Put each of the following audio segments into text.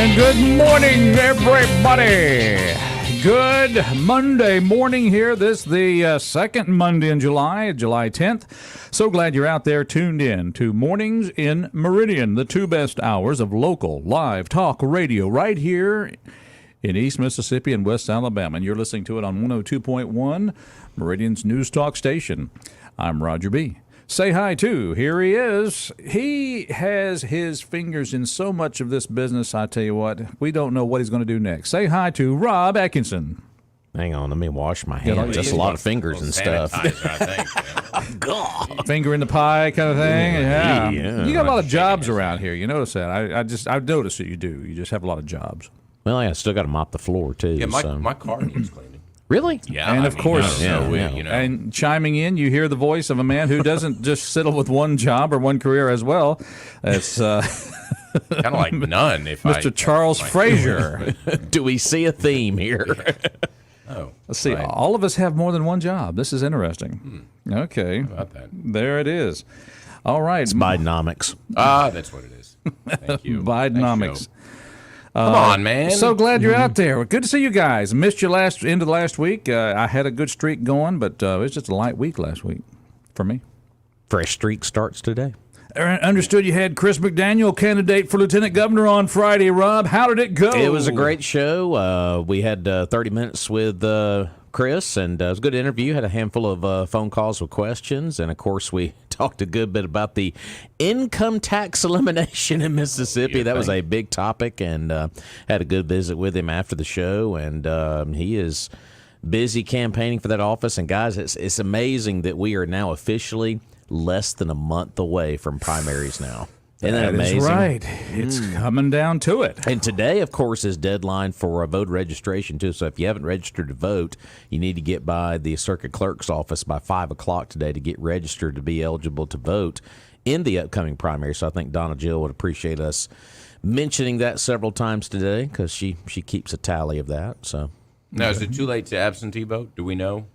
And good morning, everybody. Good Monday morning here. This the second Monday in July 10th. So glad you're out there tuned in to Mornings in Meridian, the two best hours of local live talk radio right here in East Mississippi and West Alabama. And you're listening to it on 102.1, Meridian's news talk station. I'm Roger B. Say hi, too. Here he is. He has his fingers in so much of this business, I tell you what, we don't know what he's going to do next. Say hi to Rob Atkinson. Hang on, let me wash my hands. That's a lot of fingers and stuff. I think. God. Finger in the pie kind of thing. Yeah. Yeah. You got a lot of jobs around here. You notice that. I've noticed that you do. You just have a lot of jobs. Well, I still got to mop the floor, too. Yeah, so. my car needs cleaning. Really? Yeah, And of course, and and chiming in, you hear the voice of a man who doesn't just settle with one job or one career as well. It's kind of like none. If Mr. Charles Frazier. Do we see a theme here? Oh, Let's see. right. All of us have more than one job. This is interesting. Okay. How about that? There it is. All right. It's Bidenomics. That's what it is. Thank you. Bidenomics. Nice show. Come on, man. So glad you're out there. Good to see you guys. Missed you end of last week. I had a good streak going, but it was just a light week last week for me. Fresh streak starts today. Understood you had Chris McDaniel, candidate for lieutenant governor, on Friday. Rob, how did it go? It was a great show. We had 30 minutes with Chris, and it was a good interview. Had a handful of phone calls with questions, and of course we talked a good bit about the income tax elimination in Mississippi. That was a big topic, and had a good visit with him after the show, and he is busy campaigning for that office. And guys, it's amazing that we are now officially less than a month away from primaries now. Isn't that amazing? That's right. It's coming down to it. And today, of course, is deadline for voter registration, too. So if you haven't registered to vote, you need to get by the circuit clerk's office by 5 o'clock today to get registered to be eligible to vote in the upcoming primary. So I think Donna Jill would appreciate us mentioning that several times today, because she keeps a tally of that. So Now, is it too late to absentee vote? Do we know?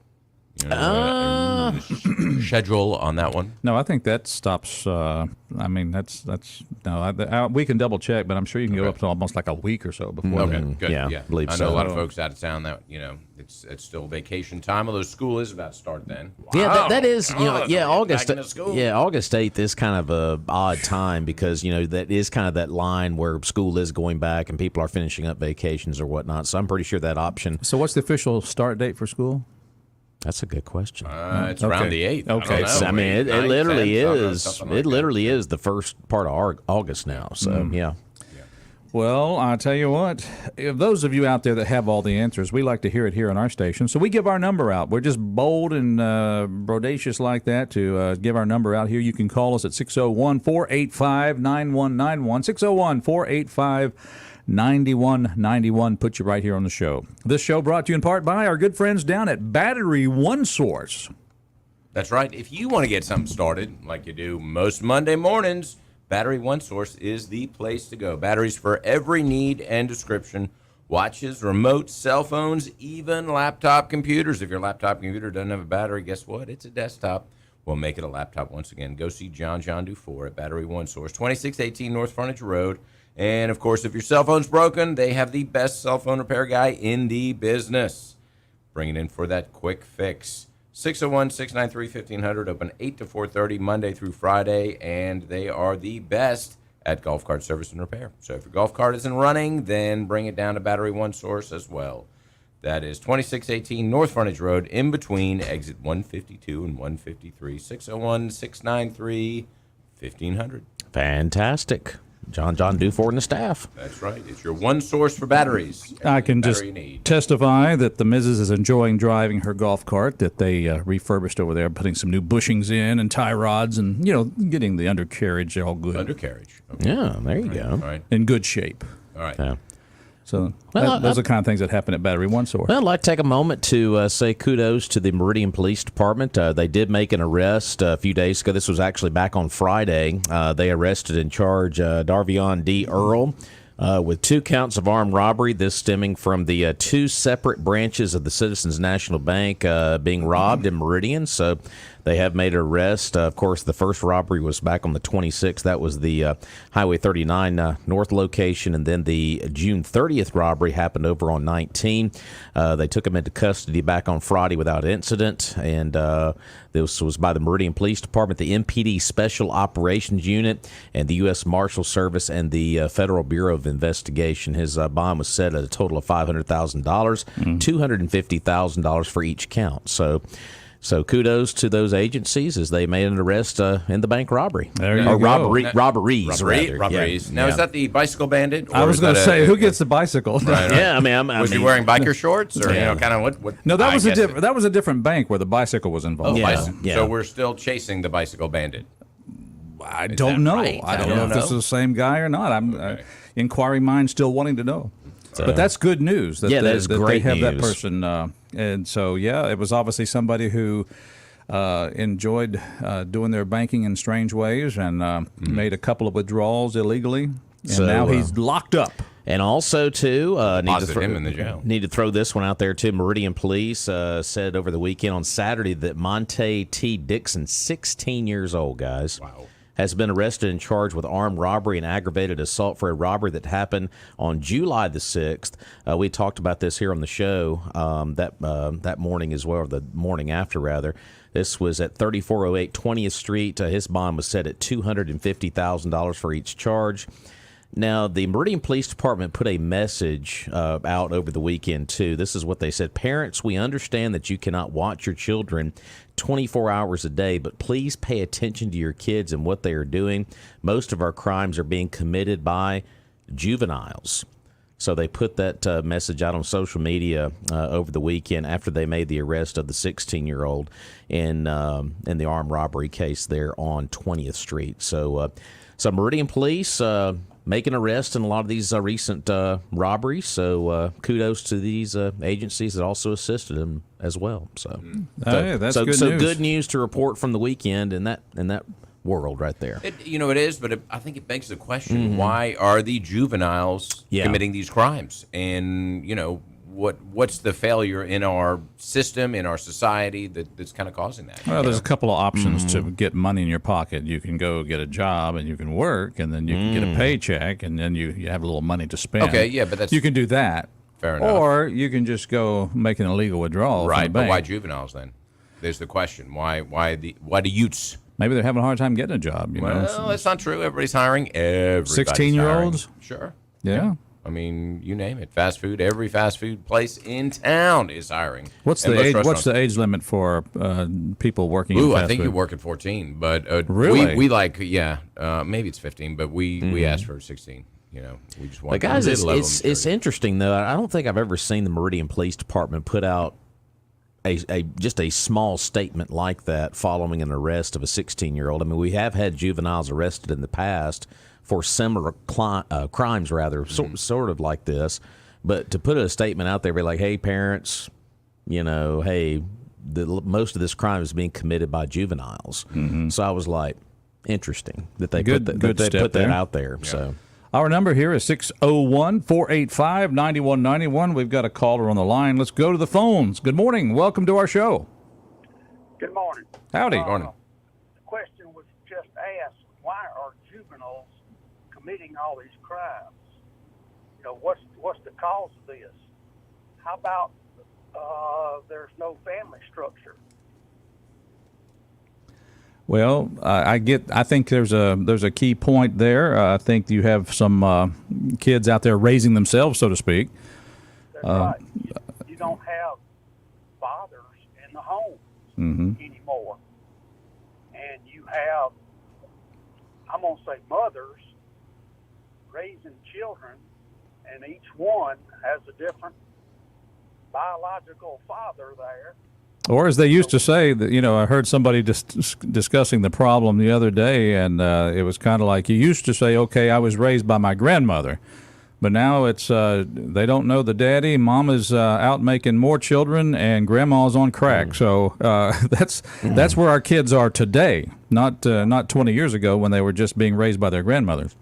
Schedule on that one? No, I think that stops. We can double check, but I'm sure you can go up to almost like a week or so before. Okay, that. good. Yeah, Yeah, believe I know so. a lot of folks out of town that it's still vacation time. Although school is about to start then. Yeah, that is, August. Back into school. Yeah, August 8th is kind of a odd time because that is kind of that line where school is going back and people are finishing up vacations or whatnot. So I'm pretty sure that option. So, what's the official start date for school? That's a good question. It's around the 8th. Okay. I don't know. it 9th, literally 10th, is. something It like literally is the first part of August now. So yeah. Well, I tell you what, if those of you out there that have all the answers, we like to hear it here on our station. So we give our number out. We're just bold and bodacious like that to give our number out here. You can call us at 601-485-9191, 601-485-9191. Put you right here on the show. This show brought to you in part by our good friends down at Battery One Source. That's right. If you want to get something started, like you do most Monday mornings, Battery One Source is the place to go. Batteries for every need and description. Watches, remotes, cell phones, even laptop computers. If your laptop computer doesn't have a battery, guess what? It's a desktop. We'll make it a laptop once again. Go see John Dufour at Battery One Source, 2618 North Frontage Road. And, of course, if your cell phone's broken, they have the best cell phone repair guy in the business. Bring it in for that quick fix. 601-693-1500, open 8 to 4:30 Monday through Friday, and they are the best at golf cart service and repair. So if your golf cart isn't running, then bring it down to Battery One Source as well. That is 2618 North Frontage Road, in between exit 152 and 153, 601-693-1500. Fantastic. John Dufour and the staff. That's right. It's your one source for batteries. I can Battery just you need. testify that the Mrs. is enjoying driving her golf cart that they refurbished over there, putting some new bushings in and tie rods and, getting the undercarriage all good. Undercarriage. Okay. Yeah, there you go. All right. In good shape. All right. Yeah. So Well, those are the kind of things that happen at Battery One Source. Well, I'd like to take a moment to say kudos to the Meridian Police Department. They did make an arrest a few days ago. This was actually back on Friday. They arrested and charged Darvion D. Earl with 2 counts of armed robbery, this stemming from the 2 separate branches of the Citizens National Bank being robbed in Meridian. So They have made an arrest. Of course, the first robbery was back on the 26th. That was the Highway 39 North location. And then the June 30th robbery happened over on 19. They took him into custody back on Friday without incident. And this was by the Meridian Police Department, the MPD Special Operations Unit, and the U.S. Marshal Service and the Federal Bureau of Investigation. His bond was set at a total of $500,000, $250,000 for each count. So kudos to those agencies as they made an arrest in the bank robbery. There you or go. robberies. Robberies. Yeah. Now, is that the bicycle bandit? I was going to say, who gets the bicycle? Right. Yeah, Was he wearing biker shorts, or kind of what? No, that was I guess that was a different bank where the bicycle was involved. Yeah. So we're still chasing the bicycle bandit. I don't know. right? I don't know if this is the same guy or not. I'm inquiring mind still wanting to know. But that's good news. That that is that great they have that news. person. And so, it was obviously somebody who enjoyed doing their banking in strange ways and made a couple of withdrawals illegally. And So, now he's locked up. And also, too, Deposit him in the jail. Need to throw this one out there, too. Meridian Police said over the weekend on Saturday that Monte T. Dixon, 16 years old, guys, has been arrested and charged with armed robbery and aggravated assault for a robbery that happened on July the 6th. We talked about this here on the show that morning as well, or the morning after, rather. This was at 3408 20th Street. His bond was set at $250,000 for each charge. Now, the Meridian Police Department put a message out over the weekend, too. This is what they said. Parents, we understand that you cannot watch your children 24 hours a day, but please pay attention to your kids and what they are doing. Most of our crimes are being committed by juveniles. So they put that message out on social media over the weekend after they made the arrest of the 16-year-old in the armed robbery case there on 20th Street. So Meridian Police making arrests in a lot of these recent robberies. So kudos to these agencies that also assisted them as well. So, That's good news. So good news to report from the weekend in that world right there. It is, but I think it begs the question: why are the juveniles committing these crimes? And what's the failure in our system, in our society that's kind of causing that? Well, there's a couple of options to get money in your pocket. You can go get a job and you can work, and then you can get a paycheck, and then you have a little money to spend. Okay, yeah, but you can do that. Fair enough. Or you can just go make an illegal withdrawal. Right, from the but bank. why juveniles then? There's the question. Why the youths? Maybe they're having a hard time getting a job. Well, that's not true. Everybody's hiring. Everybody's 16-year-olds? hiring. Sure. Yeah. I mean, you name it. Fast food. Every fast food place in town is hiring. What's And the most age? What's restaurants- the age limit for people working in Ooh, fast I think food? you work at 14, but Really? we like maybe it's 15, but we asked for 16. We just want. But guys, a little of them, it's interesting though. I don't think I've ever seen the Meridian Police Department put out just a small statement like that following an arrest of a 16-year-old. I mean, we have had juveniles arrested in the past for similar crimes, rather, sort of like this. But to put a statement out there, be like, "Hey, parents, hey, most of this crime is being committed by juveniles." So I was like, interesting that they put that out there. Yeah. So. Our number here is 601-485-9191. We've got a caller on the line. Let's go to the phones. Good morning. Welcome to our show. Good morning. Howdy. Good morning. The question was just asked, why are juveniles committing all these crimes? What's the cause of this? How about there's no family structure? Well, I think there's a key point there. I think you have some kids out there raising themselves, so to speak. That's right. You don't have fathers in the home anymore. And you have, I'm going to say mothers raising children, and each one has a different biological father there. Or as they used to say, that I heard somebody discussing the problem the other day, and it was kind of like you used to say, "Okay, I was raised by my grandmother," but now it's they don't know the daddy. Mama's out making more children, and grandma's on crack. So that's where our kids are today, not 20 years ago when they were just being raised by their grandmothers.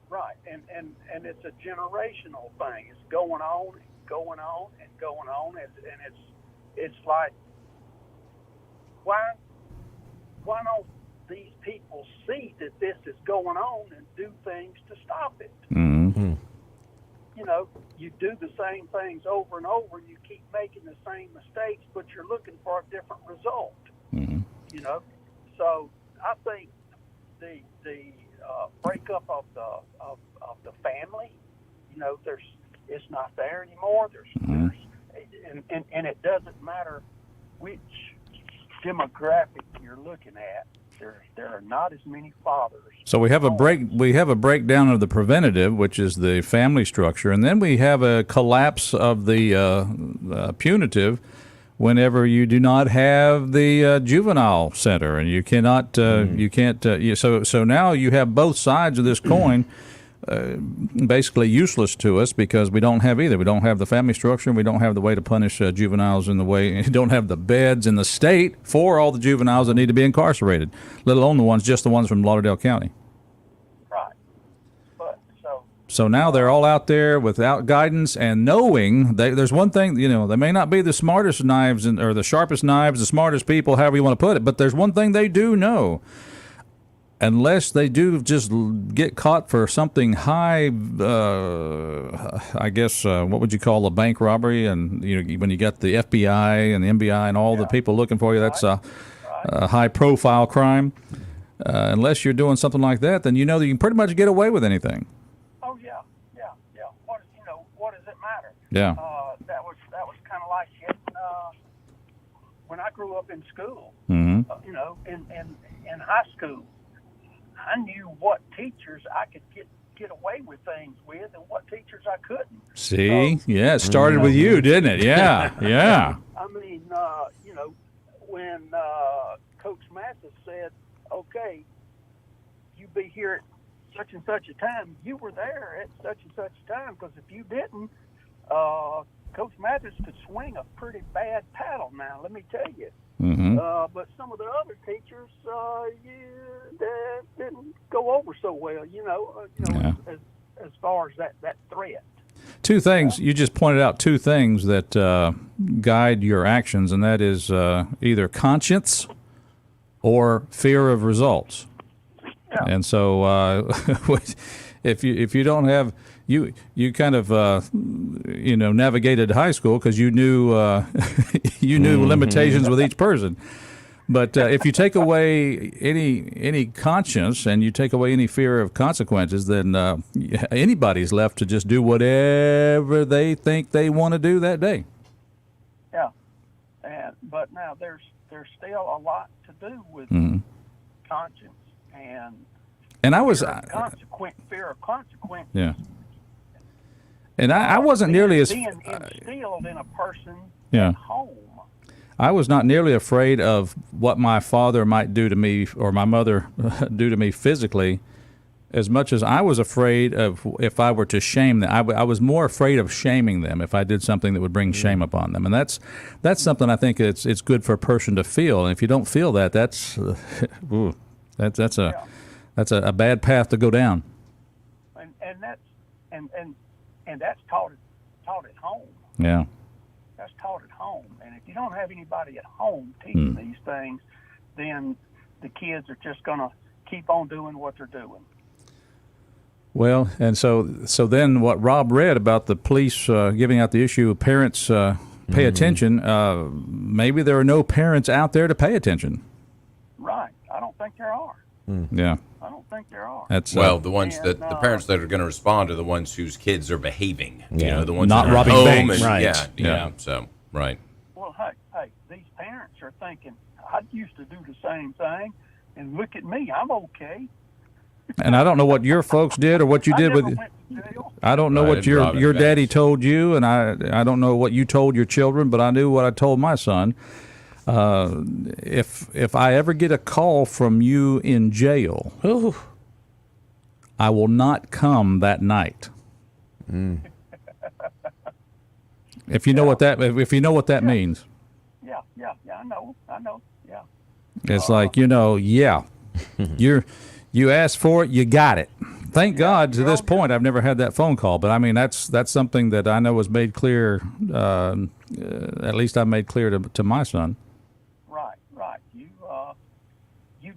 Right, and it's a generational thing. It's going on and going on and going on, and it's like. these people see that this is going on and do things to stop it? Mm-hmm. You know, you do the same things over and over, and you keep making the same mistakes, but you're looking for a different result. Mm-hmm. You know, so I think the breakup of the family, you know, it's not there anymore. And it doesn't matter which demographic you're looking at. There are not as many fathers. So we have a breakdown of the preventative, which is the family structure, and then we have a collapse of the punitive whenever you do not have the juvenile center, and you cannot so now you have both sides of this coin basically useless to us because we don't have either. We don't have the family structure, and we don't have the way to punish juveniles in the way. We don't have the beds in the state for all the juveniles that need to be incarcerated, let alone the ones from Lauderdale County. Right. But so now they're all out there without guidance and knowing there's one thing, you know, they may not be the smartest knives or the sharpest knives, the smartest people, however you want to put it, but there's one thing they do know. Unless they do just get caught for something high, I guess, what would you call a bank robbery? And you know, when you got the FBI and the NBI and all the people looking for you, that's a high-profile crime. Unless you're doing something like that, then you know that you can pretty much get away with anything. Oh yeah. What does it matter? Yeah. That was kind of like it when I grew up in school. Mm-hmm. You know, in high school. I knew what teachers I could get away with things with and what teachers I couldn't. See? Yeah, it started with you, didn't it? Yeah, yeah. I mean, you know, when Coach Mathis said, okay, you be here at such and such a time, you were there at such and such a time, because if you didn't, Coach Mathis could swing a pretty bad paddle now, let me tell you. Mm-hmm. But some of the other teachers, that didn't go over so well, as far as that threat. Two things. You just pointed out two things that guide your actions, and that is either conscience or fear of results. Yeah. And so if you don't have you kind of navigated high school because you knew limitations with each person. But if you take away any conscience and you take away any fear of consequences, then anybody's left to just do whatever they think they want to do that day. Yeah, but now there's still a lot to do with conscience and I was fear of consequence. Yeah. And I wasn't nearly as being instilled in a person Yeah. at home. I was not nearly afraid of what my father might do to me or my mother do to me physically as much as I was afraid of if I were to shame them. I was more afraid of shaming them if I did something that would bring shame upon them. And that's something I think it's good for a person to feel. And if you don't feel that, that's a bad path to go down. And that's taught at home. Yeah. That's taught at home. And if you don't have anybody at home teaching these things, then the kids are just going to keep on doing what they're doing. Well, and so then what Rob read about the police giving out the issue of parents pay attention, maybe there are no parents out there to pay attention. Right. I don't think there are. Yeah. I don't think there are. That's the ones the parents that are going to respond are the ones whose kids are behaving. Yeah. You know, the ones Not that are robbing home banks. and, Right. Yeah. So right. Well, hey, these parents are thinking, I used to do the same thing, and look at me, I'm okay. And I don't know what your folks did or what you did I never with. went to jail. I don't know I what didn't your rob any daddy banks. told you, and I don't know what you told your children, but I knew what I told my son. If I ever get a call from you in jail, I will not come that night. If you know what that means, Yeah, I know, yeah. it's like you asked for it, you got it. Thank God to this point I've never had that phone call, but I mean that's something that I know was made clear. At least I made clear to my son. Right.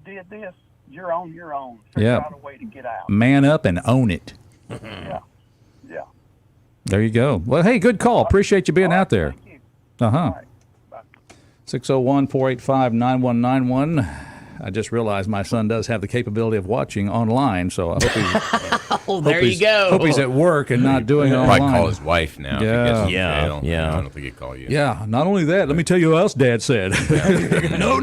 did this, you're on your own. Figure Yeah. out a way to get out. Man up and own it. Yeah. Yeah. There you go. Well, hey, good call. Appreciate you being out there. Thank you. Uh-huh. All right. Bye. 601-485-9191. I just realized my son does have the capability of watching online, so I hope he's, Oh, there you go. hope he's at work and not doing it He'll probably online. call his wife now. If he Yeah. gets in Yeah, jail. yeah. I don't think he'd call you. Yeah, not only that, let me tell you what else Dad said. No.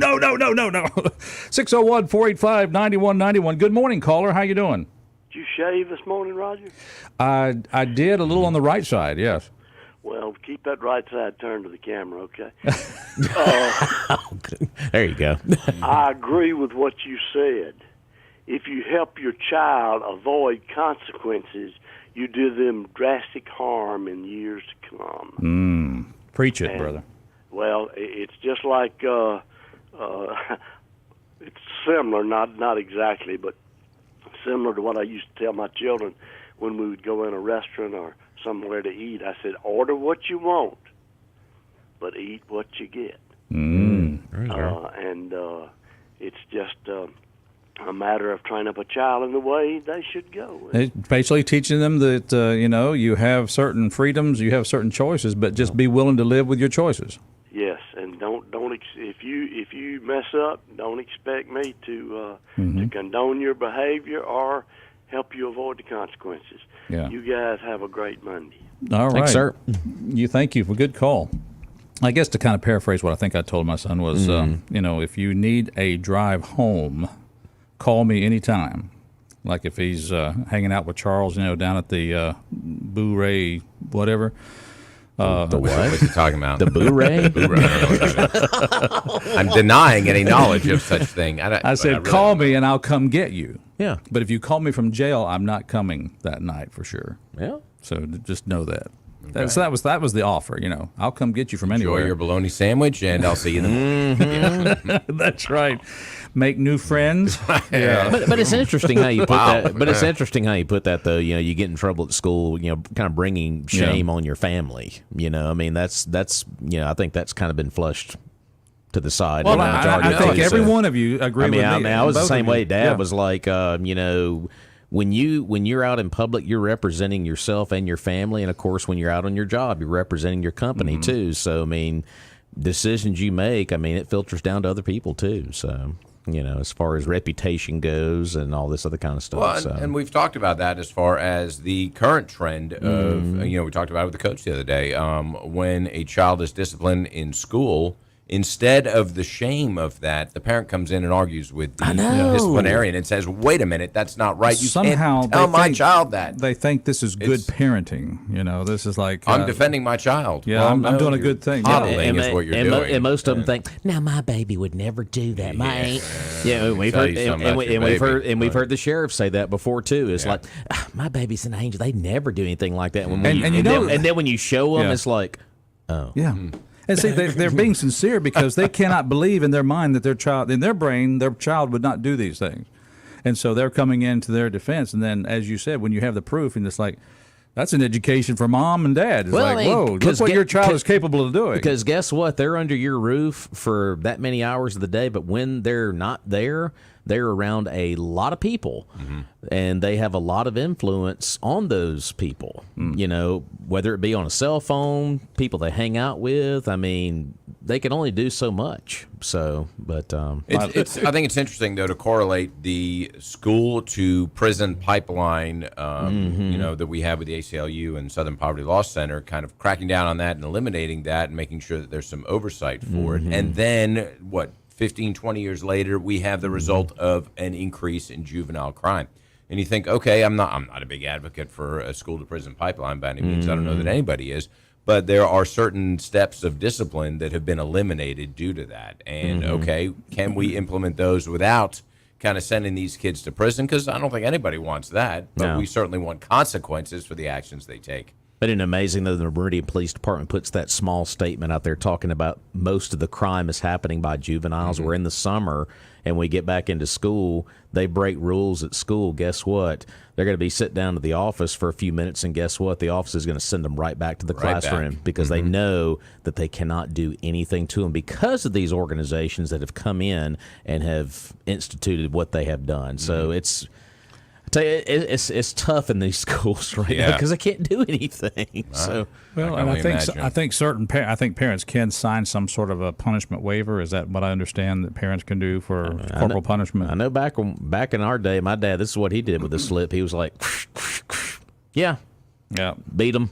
601-485-9191. Good morning, caller. How you doing? Did you shave this morning, Roger? I did a little on the right side, yes. Well, keep that right side turned to the camera, okay? There you go. I agree with what you said. If you help your child avoid consequences, you do them drastic harm in years to come. Preach it, brother. Well, it's just like it's similar, not exactly, but similar to what I used to tell my children when we would go in a restaurant or somewhere to eat. I said, order what you want, but eat what you get. And it's just a matter of training up a child in the way they should go. It's basically teaching them that, you have certain freedoms, you have certain choices, but just be willing to live with your choices. Yes, and if you mess up, don't expect me to condone your behavior or help you avoid the consequences. Yeah. You guys have a great Monday. All right. Thanks, sir. Thank you for a good call. I guess to kind of paraphrase what I think I told my son was, if you need a drive home, call me anytime. Like if he's hanging out with Charles, down at the Boo-Ray whatever. The what? What's he talking about? The Boo-Ray? I'm denying any knowledge of such thing. I said, call me and I'll come get you. Yeah. But if you call me from jail, I'm not coming that night for sure. Yeah. So just know that. So that was the offer. I'll come get you from Enjoy anywhere. your bologna sandwich, and I'll see you in the morning. That's right. Make new friends. Yeah. But it's interesting how you put that. But it's interesting how you put that, though. You get in trouble at school. Kind of bringing shame on your family. I mean, that's. I think that's kind of been flushed to the side. Well, in the I majority think of every cases. one of you agree with me. I was the Both same of you. way. Dad Yeah. was like, when you're out in public, you're representing yourself and your family, and of course, when you're out on your job, you're representing your company too. So, I mean, decisions you make, it filters down to other people too. So, as far as reputation goes and all this other kind of stuff. Well, and we've talked about that as far as the current trend of, we talked about it with the coach the other day. When a child is disciplined in school, instead of the shame of that, the parent comes in and argues with the disciplinarian and says, wait a minute, that's not right. You Somehow can't tell they my think- child that. They think this is good parenting. This is like I'm defending my child. Yeah, Well, I'm no, doing a you're good thing. Coddling is what you're doing. And most of them think, "Now my baby would never do that." We've Tell heard, you something about your we've heard, baby. and we've heard the sheriff say that before too. It's like, my baby's an angel; they never do anything like that. And then when you show them, Yeah. it's like, oh, Yeah. And see, they're being sincere because they cannot believe in their mind that their child, in their brain, their child would not do these things. And so they're coming into their defense. And then, as you said, when you have the proof, and it's like, that's an education for mom and dad. It's Well, like, whoa, look what your child is capable of doing. Because guess what? They're under your roof for that many hours of the day, but when they're not there, they're around a lot of people, and they have a lot of influence on those people, whether it be on a cell phone, people they hang out with. They can only do so much. So, but I think it's interesting, though, to correlate the school to prison pipeline, that we have with the ACLU and Southern Poverty Law Center, kind of cracking down on that and eliminating that and making sure that there's some oversight for it. And then, 15, 20 years later, we have the result of an increase in juvenile crime. And you think, okay, I'm not a big advocate for a school to prison pipeline by any means. I don't know that anybody is. But there are certain steps of discipline that have been eliminated due to that. And, okay, can we implement those without kind of sending these kids to prison? Because I don't think anybody wants that. But we certainly want consequences for the actions they take. Isn't it amazing though the Meridian Police Department puts that small statement out there talking about most of the crime is happening by juveniles. We're in the summer and we get back into school, they break rules at school. Guess what? They're going to be sit down to the office for a few minutes, and guess what? The office is going to send them right back to the classroom because they know that they cannot do anything to them because of these organizations that have come in and have instituted what they have done. So it's I tell you, it's tough in these schools right now because they can't do anything. So, well, and I think parents can sign some sort of a punishment waiver. Is that what I understand that parents can do for corporal punishment? I know back in our day, my dad, this is what he did with the slip. He was like, yeah, beat him.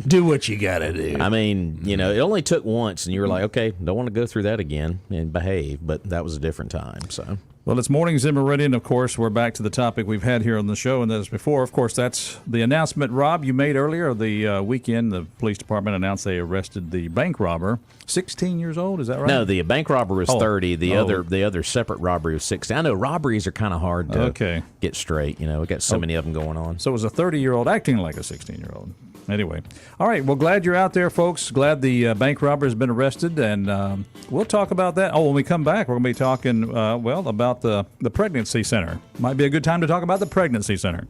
Do what you got to do. I mean, it only took once, and you were like, okay, don't want to go through that again and behave. But that was a different time. So. Well, it's Mornings in Meridian. Of course, we're back to the topic we've had here on the show, and as before, of course, that's the announcement, Rob, you made earlier. The weekend, the police department announced they arrested the bank robber, 16 years old. Is that right? No, the bank robber was 30. The other separate robbery was 16. I know robberies are kind of hard to get straight. We got so many of them going on. So it was a 30-year-old acting like a 16-year-old. Anyway, all right. Well, glad you're out there, folks. Glad the bank robber has been arrested, and we'll talk about that. Oh, when we come back, we're going to be talking, about the pregnancy center. Might be a good time to talk about the pregnancy center.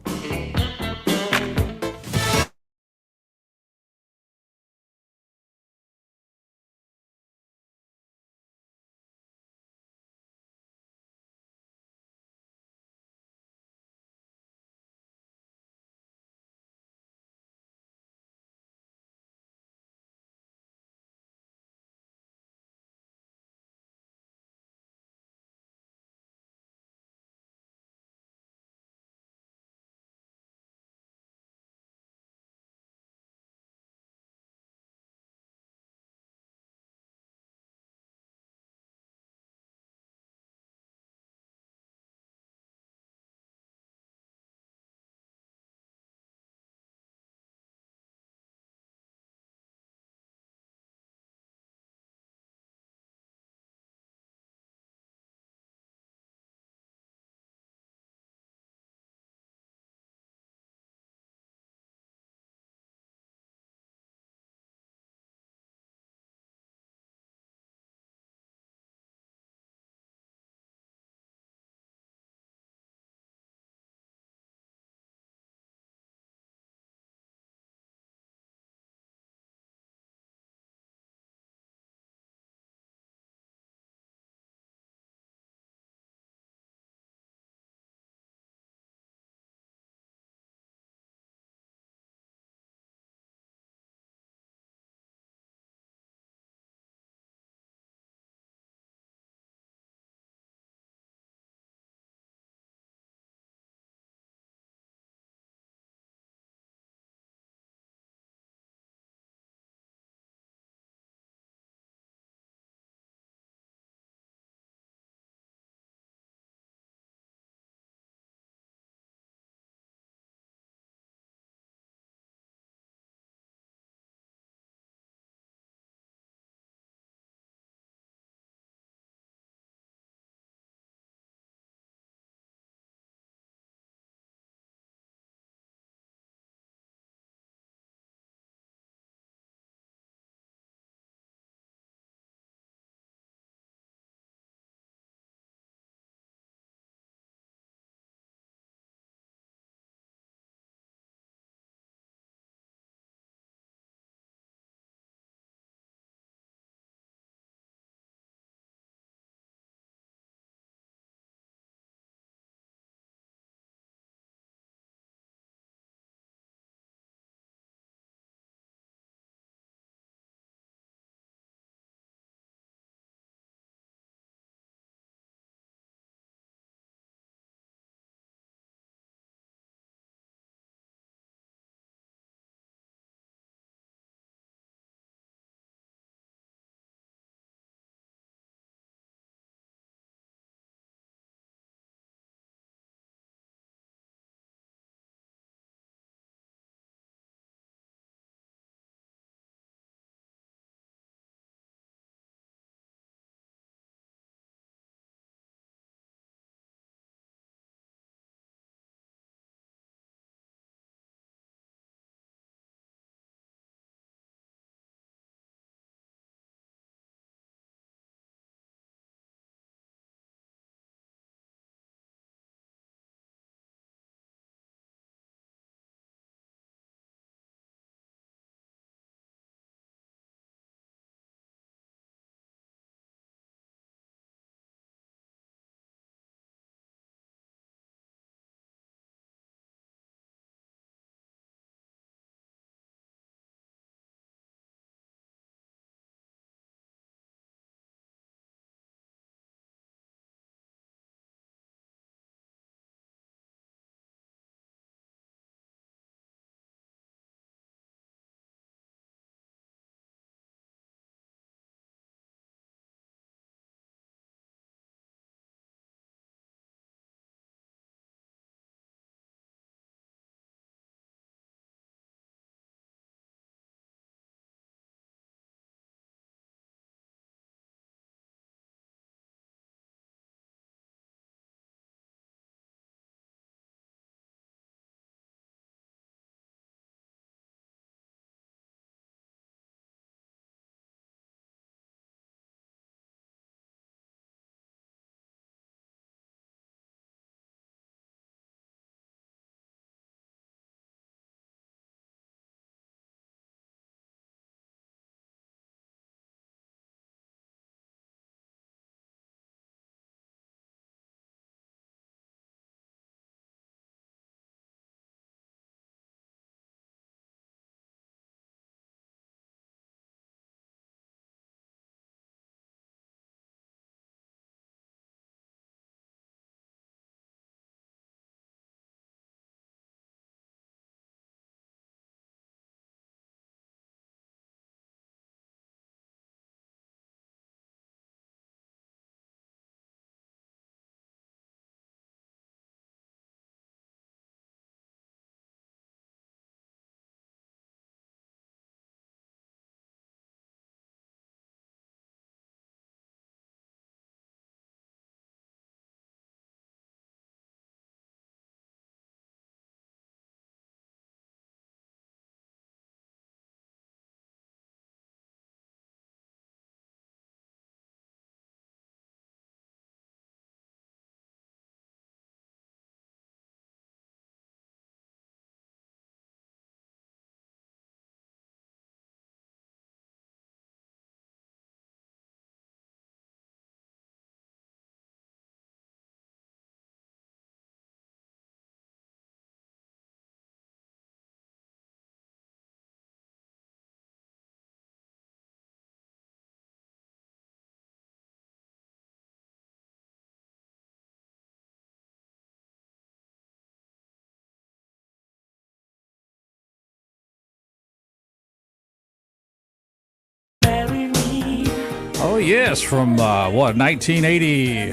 yes, from 1980,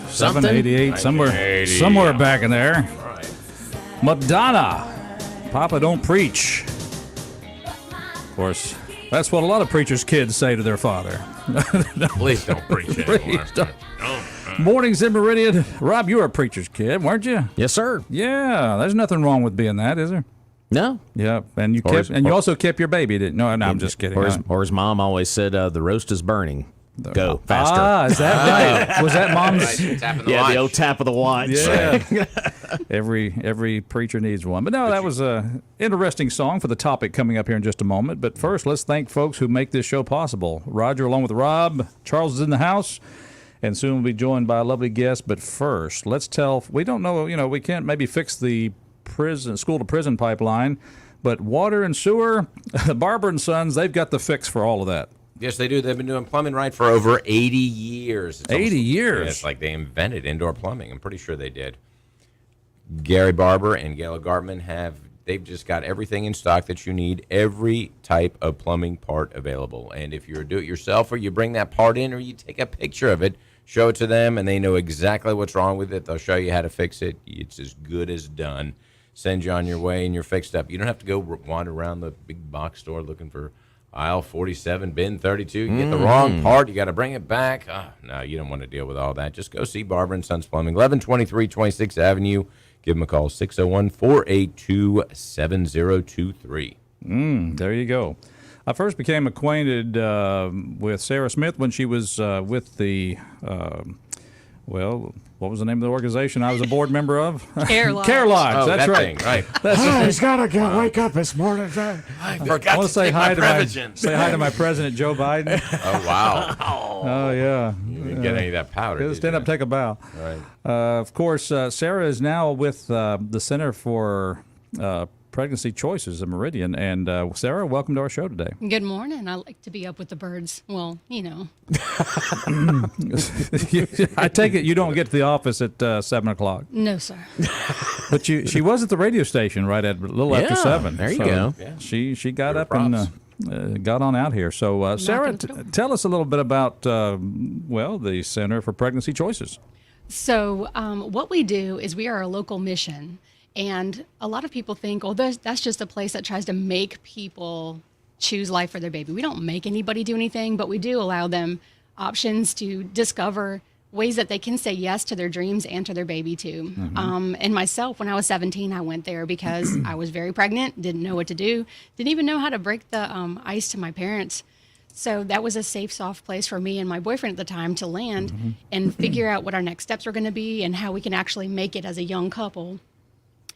Something? 88, somewhere back in there. Madonna, Papa Don't Preach. Of course, that's what a lot of preachers' kids say to their father. Please don't preach anymore. Please don't. Mornings in Meridian. Rob, you were a preacher's kid, weren't you? Yes, sir. Yeah, there's nothing wrong with being that, is there? No. Yeah, and you also kept your baby, didn't? No, I'm just kidding. Or his mom always said, "The roast is burning. Go faster." Ah, is that right? Was that mom's? Right, tapping the Yeah, watch. the old tap of the watch. Yeah. Every preacher needs one. But no, that was a interesting song for the topic coming up here in just a moment. But first, let's thank folks who make this show possible. Roger, along with Rob, Charles is in the house, and soon we'll be joined by a lovely guest. But first, let's tell. We don't know. We can't maybe fix the school to prison pipeline, but water and sewer, Barber and Sons, they've got the fix for all of that. Yes, they do. They've been doing plumbing right for over 80 years. It's 80 almost- years? Yeah, it's like they invented indoor plumbing. I'm pretty sure they did. Gary Barber and Gail Gartman they've just got everything in stock that you need, every type of plumbing part available. And if you're a do-it-yourself or you bring that part in or you take a picture of it, show it to them, and they know exactly what's wrong with it. They'll show you how to fix it. It's as good as done. Send you on your way, and you're fixed up. You don't have to go wander around the big box store looking for aisle 47, bin 32. You get the wrong part. You got to bring it back. No, you don't want to deal with all that. Just go see Barber & Sons Plumbing, 1123 26th Avenue. Give them a call, 601-482-7023. There you go. I first became acquainted with Sarah Smith when she was with the, what was the name of the organization I was a board member of? Care Lodge. Care Lodge, Oh, that's that right. thing, right. He's got to wake up this morning. I forgot I want to say hi to my president, Joe Biden. Oh, wow. Oh, yeah. You didn't get any of that powder, did Stand you? up, take a bow. Right. Of course, Sarah is now with the Center for Pregnancy Choices in Meridian. And Sarah, welcome to our show today. Good morning. I like to be up with the birds. Well, I take it you don't get to the office at 7 o'clock. No, sir. But she was at the radio station right at a little after Yeah, 7. there you So go. Yeah. She got Her up props. and got on out here. So, Sarah, Knocking the door. tell us a little bit about, the Center for Pregnancy Choices. So what we do is we are a local mission. And a lot of people think, oh, that's just a place that tries to make people choose life for their baby. We don't make anybody do anything, but we do allow them options to discover ways that they can say yes to their dreams and to their baby too. And myself, when I was 17, I went there because I was very pregnant, didn't know what to do, didn't even know how to break the ice to my parents. So that was a safe, soft place for me and my boyfriend at the time to land and figure out what our next steps were going to be and how we can actually make it as a young couple.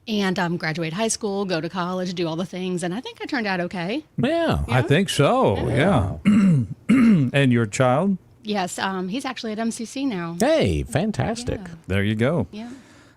And graduate high school, go to college, do all the things. And I think I turned out okay. Yeah. I think so, yeah. And your child? Yes, he's actually at MCC now. Hey, fantastic. Yeah. There you go. Yeah.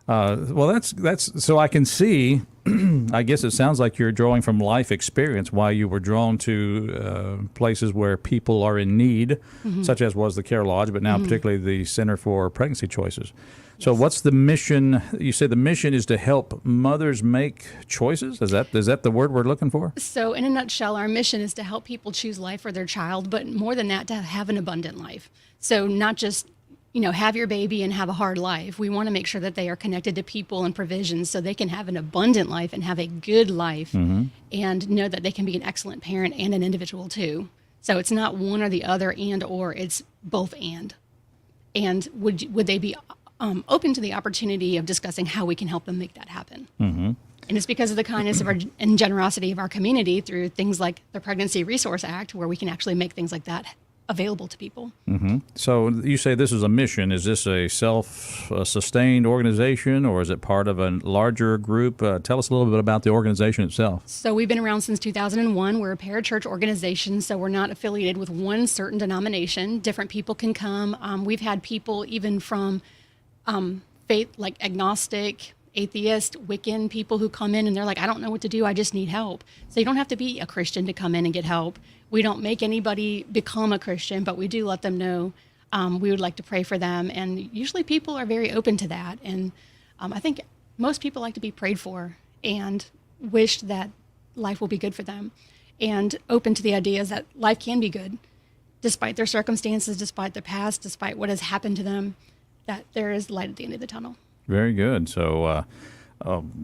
Well, that's so I can see. I guess it sounds like you're drawing from life experience why you were drawn to places where people are in need, such as was the Care Lodge, but now particularly the Center for Pregnancy Choices. So, what's the mission? You say the mission is to help mothers make choices. Is that the word we're looking for? So, in a nutshell, our mission is to help people choose life for their child, but more than that, to have an abundant life. So, not just have your baby and have a hard life. We want to make sure that they are connected to people and provisions so they can have an abundant life and have a good life and know that they can be an excellent parent and an individual too. So it's not one or the other or it's both and. And would they be open to the opportunity of discussing how we can help them make that happen? And it's because of the kindness of and generosity of our community through things like the Pregnancy Resource Act, where we can actually make things like that available to people. So you say this is a mission. Is this a self-sustained organization, or is it part of a larger group? Tell us a little bit about the organization itself. So we've been around since 2001. We're a parachurch organization, so we're not affiliated with one certain denomination. Different people can come. We've had people even from faith, like agnostic, atheist, Wiccan, people who come in and they're like, I don't know what to do. I just need help. So you don't have to be a Christian to come in and get help. We don't make anybody become a Christian, but we do let them know we would like to pray for them. And usually people are very open to that. And I think most people like to be prayed for and wish that life will be good for them and open to the ideas that life can be good. despite their circumstances, despite the past, despite what has happened to them, that there is light at the end of the tunnel. Very good. So,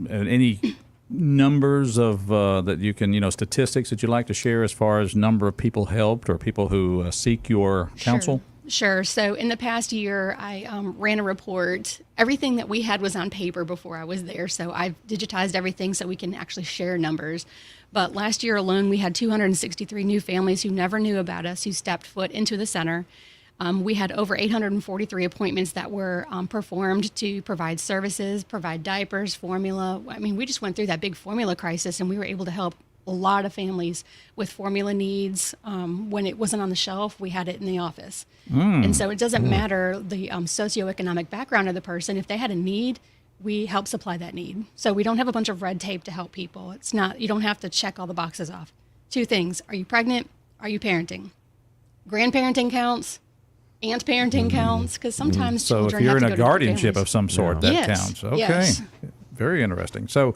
any numbers of that you can, statistics that you'd like to share as far as number of people helped or people who seek your counsel? Sure. So in the past year, I ran a report. Everything that we had was on paper before I was there. So I've digitized everything so we can actually share numbers. But last year alone, we had 263 new families who never knew about us, who stepped foot into the center. We had over 843 appointments that were performed to provide services, provide diapers, formula. I mean, we just went through that big formula crisis, and we were able to help a lot of families with formula needs. When it wasn't on the shelf, we had it in the office. And so it doesn't matter the socioeconomic background of the person. If they had a need, we help supply that need. So we don't have a bunch of red tape to help people. It's not, you don't have to check all the boxes off. 2 things. Are you pregnant? Are you parenting? Grandparenting counts. Aunt parenting counts, because sometimes So if children you're have in to a go to guardianship families. of some sort, that Yes. counts. Okay. Yes. Very interesting. So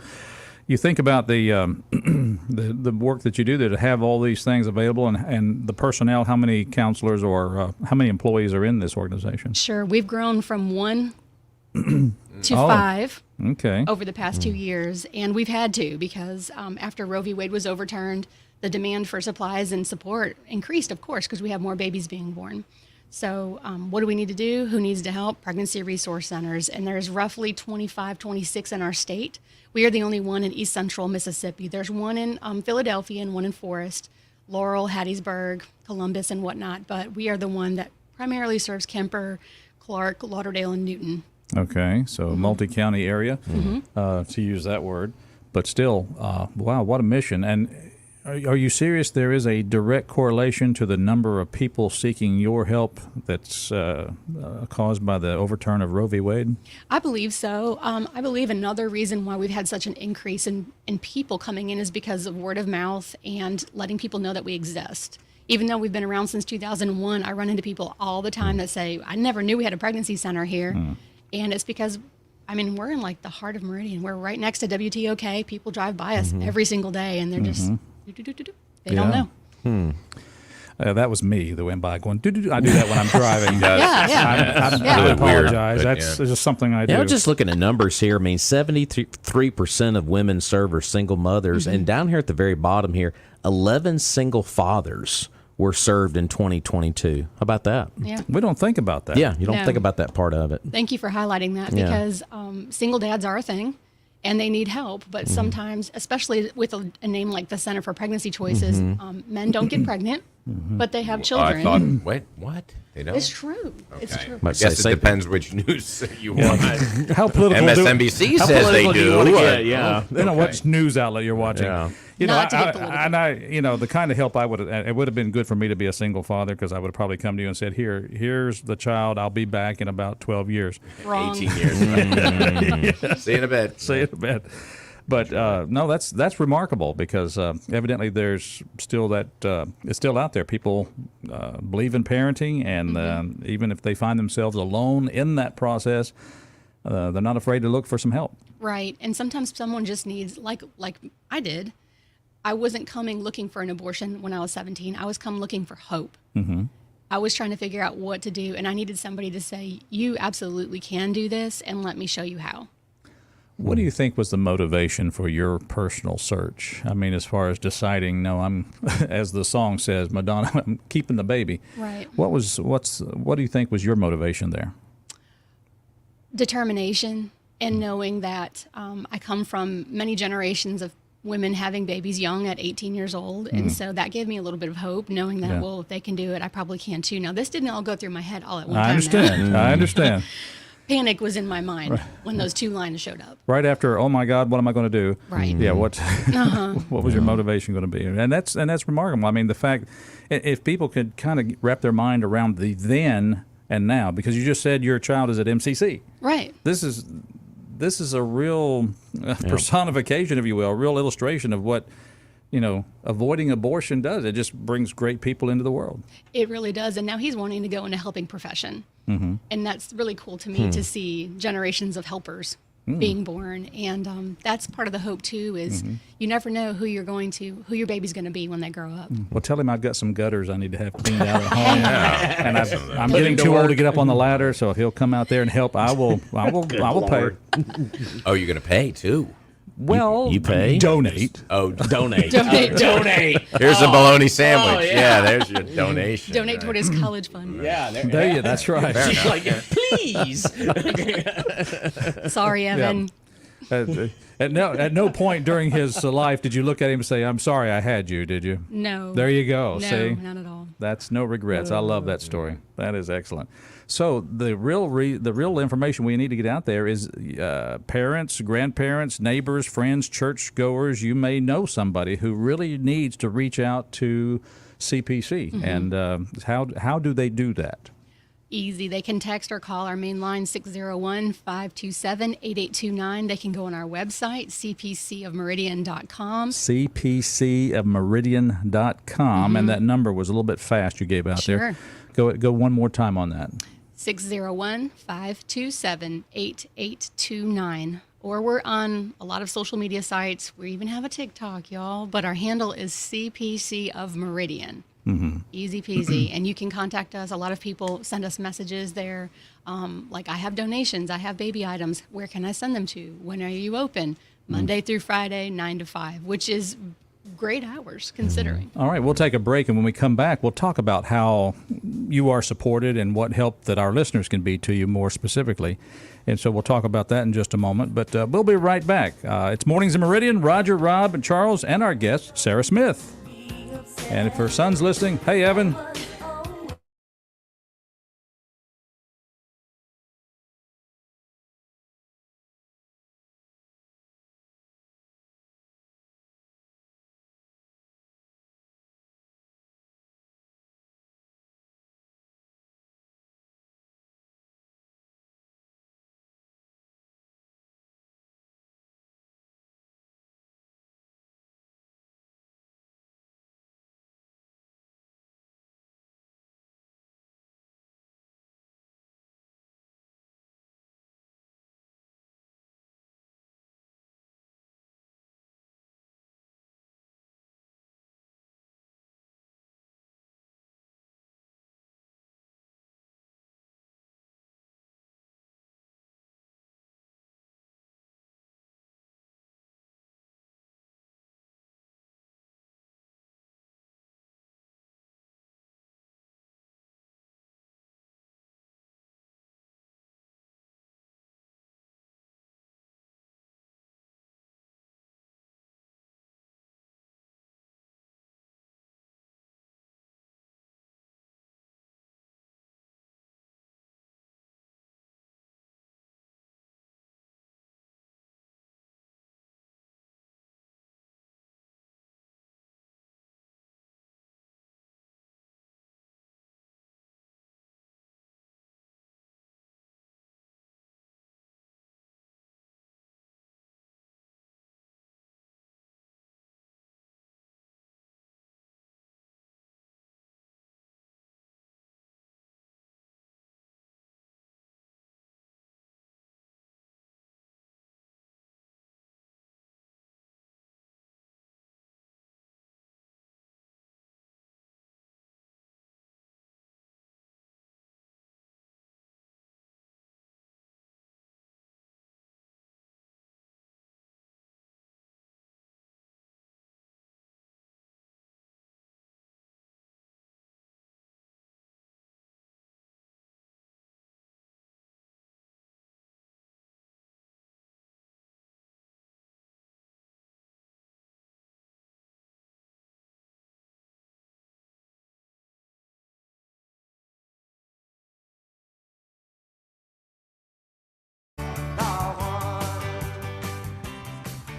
you think about the the work that you do there to have all these things available and the personnel, how many counselors or how many employees are in this organization? Sure. We've grown from 1 to 5 Okay. over the past 2 years, and we've had to because after Roe v. Wade was overturned, the demand for supplies and support increased, of course, because we have more babies being born. So what do we need to do? Who needs to help? Pregnancy resource centers. And there's roughly 25, 26 in our state. We are the only one in East Central Mississippi. There's one in Philadelphia and one in Forest, Laurel, Hattiesburg, Columbus, and whatnot. But we are the one that primarily serves Kemper, Clark, Lauderdale, and Newton. Okay. So multi-county area, to use that word. But still, wow, what a mission. And are you serious? There is a direct correlation to the number of people seeking your help that's caused by the overturn of Roe v. Wade? I believe so. I believe another reason why we've had such an increase in people coming in is because of word of mouth and letting people know that we exist. Even though we've been around since 2001, I run into people all the time that say, I never knew we had a pregnancy center here. And it's because, I mean, we're in like the heart of Meridian. We're right next to WTOK. People drive by us every single day, and they're just, they don't know. That was me that went by going, doo-doo-doo. I do that when I'm driving. Yeah. I Really weird, apologize. but That's just something I do. Yeah, I was just looking at numbers here. I mean, 73% of women served are single mothers. And down here at the very bottom here, 11 single fathers were served in 2022. How about that? Yeah. We don't think about that. Yeah, you don't No. think about that part of it. Thank you for highlighting that Yeah. because single dads are a thing and they need help. But sometimes, especially with a name like the Center for Pregnancy Choices, men don't get pregnant, but they have children. I thought, wait, what? They don't? It's true. It's Okay. true. I guess it depends which news you want. How political MSNBC How says they political do you do. wanna get? Yeah. They know which news outlet you're watching. Yeah. You know, Not to get political. and the kind of help I would, it would have been good for me to be a single father because I would have probably come to you and said, here's the child. I'll be back in about 12 years. Wrong. 18 years. Right? See you in a bit. Say it a bit. But no, that's remarkable because evidently there's still that it's still out there. People believe in parenting, and even if they find themselves alone in that process, they're not afraid to look for some help. Right. And sometimes someone just needs, like I did. I wasn't coming looking for an abortion when I was 17. I was come looking for hope. I was trying to figure out what to do, and I needed somebody to say, you absolutely can do this, and let me show you how. What do you think was the motivation for your personal search? I mean, as far as deciding, no, I'm, as the song says, Madonna, I'm keeping the baby. Right. What do you think was your motivation there? Determination and knowing that I come from many generations of women having babies young at 18 years old. And so that gave me a little bit of hope, knowing that, well, if they can do it, I probably can too. Now, this didn't all go through my head all at one time. I understand. I understand. Panic was in my mind when those 2 lines showed up. Right after, oh my God, what am I going to do? Right. Yeah. What was your motivation going to be? And that's remarkable. I mean, the fact, if people could kind of wrap their mind around the then and now, because you just said your child is at MCC. Right. This is a real personification, if you will, a real illustration of what, avoiding abortion does. It just brings great people into the world. It really does. And now he's wanting to go into helping profession. And that's really cool to me to see generations of helpers being born, and that's part of the hope too. Is you never know who your baby's going to be when they grow up. Well, tell him I've got some gutters I need to have cleaned out at home, and I'm getting too old to get up on the ladder. So if he'll come out there and help, I will pay. Oh, you're going to pay too. Well, you pay? Donate. Oh, Donate. donate. Here's a bologna sandwich. Yeah, there's your donation. Donate toward his college fund. Yeah, There you. That's right. She's like, please. Sorry, Evan. At no point during his life did you look at him and say, "I'm sorry, I had you." Did you? No. There you go. No, See, not at all. that's no regrets. I love that story. That is excellent. So the real information we need to get out there is parents, grandparents, neighbors, friends, churchgoers. You may know somebody who really needs to reach out to CPC, and how do they do that? Easy. They can text or call our main line 601-527-8829. They can go on our website, cpcofmeridian.com. cpcofmeridian.com, and that number was a little bit fast you gave out there. Go one more time on that. 601-527-8829. Or we're on a lot of social media sites. We even have a TikTok, y'all. But our handle is CPC of Meridian. Easy peasy. And you can contact us. A lot of people send us messages there. Like, I have donations. I have baby items. Where can I send them to? When are you open? Monday through Friday, 9 to 5, which is great hours considering. All right, we'll take a break, and when we come back, we'll talk about how you are supported and what help that our listeners can be to you more specifically. And so we'll talk about that in just a moment, but we'll be right back. It's Mornings in Meridian. Roger, Rob, and Charles, and our guest, Sarah Smith. And if her son's listening, hey, Evan.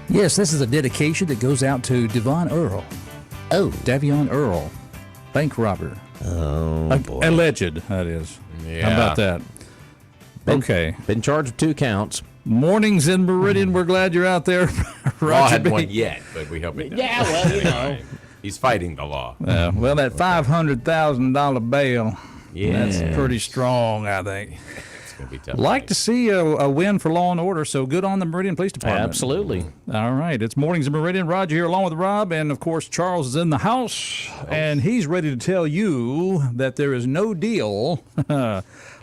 Yes, this is a dedication that goes out to Devon Earl. Oh. Davion Earl, bank robber. Oh, boy. Alleged, that is. Yeah. How about that? Okay. Been charged with 2 counts. Mornings in Meridian, we're glad you're out there. Law Roger hadn't B. won yet, but we hope it does. Yeah, well, you know. He's fighting the law. Well, that $500,000 bail, Yes. that's pretty strong, I think. going to be tough. Like to see a win for law and order, so good on the Meridian Police Department. Absolutely. All right, it's Mornings in Meridian. Roger here along with Rob, and of course Charles is in the house, and he's ready to tell you that there is no deal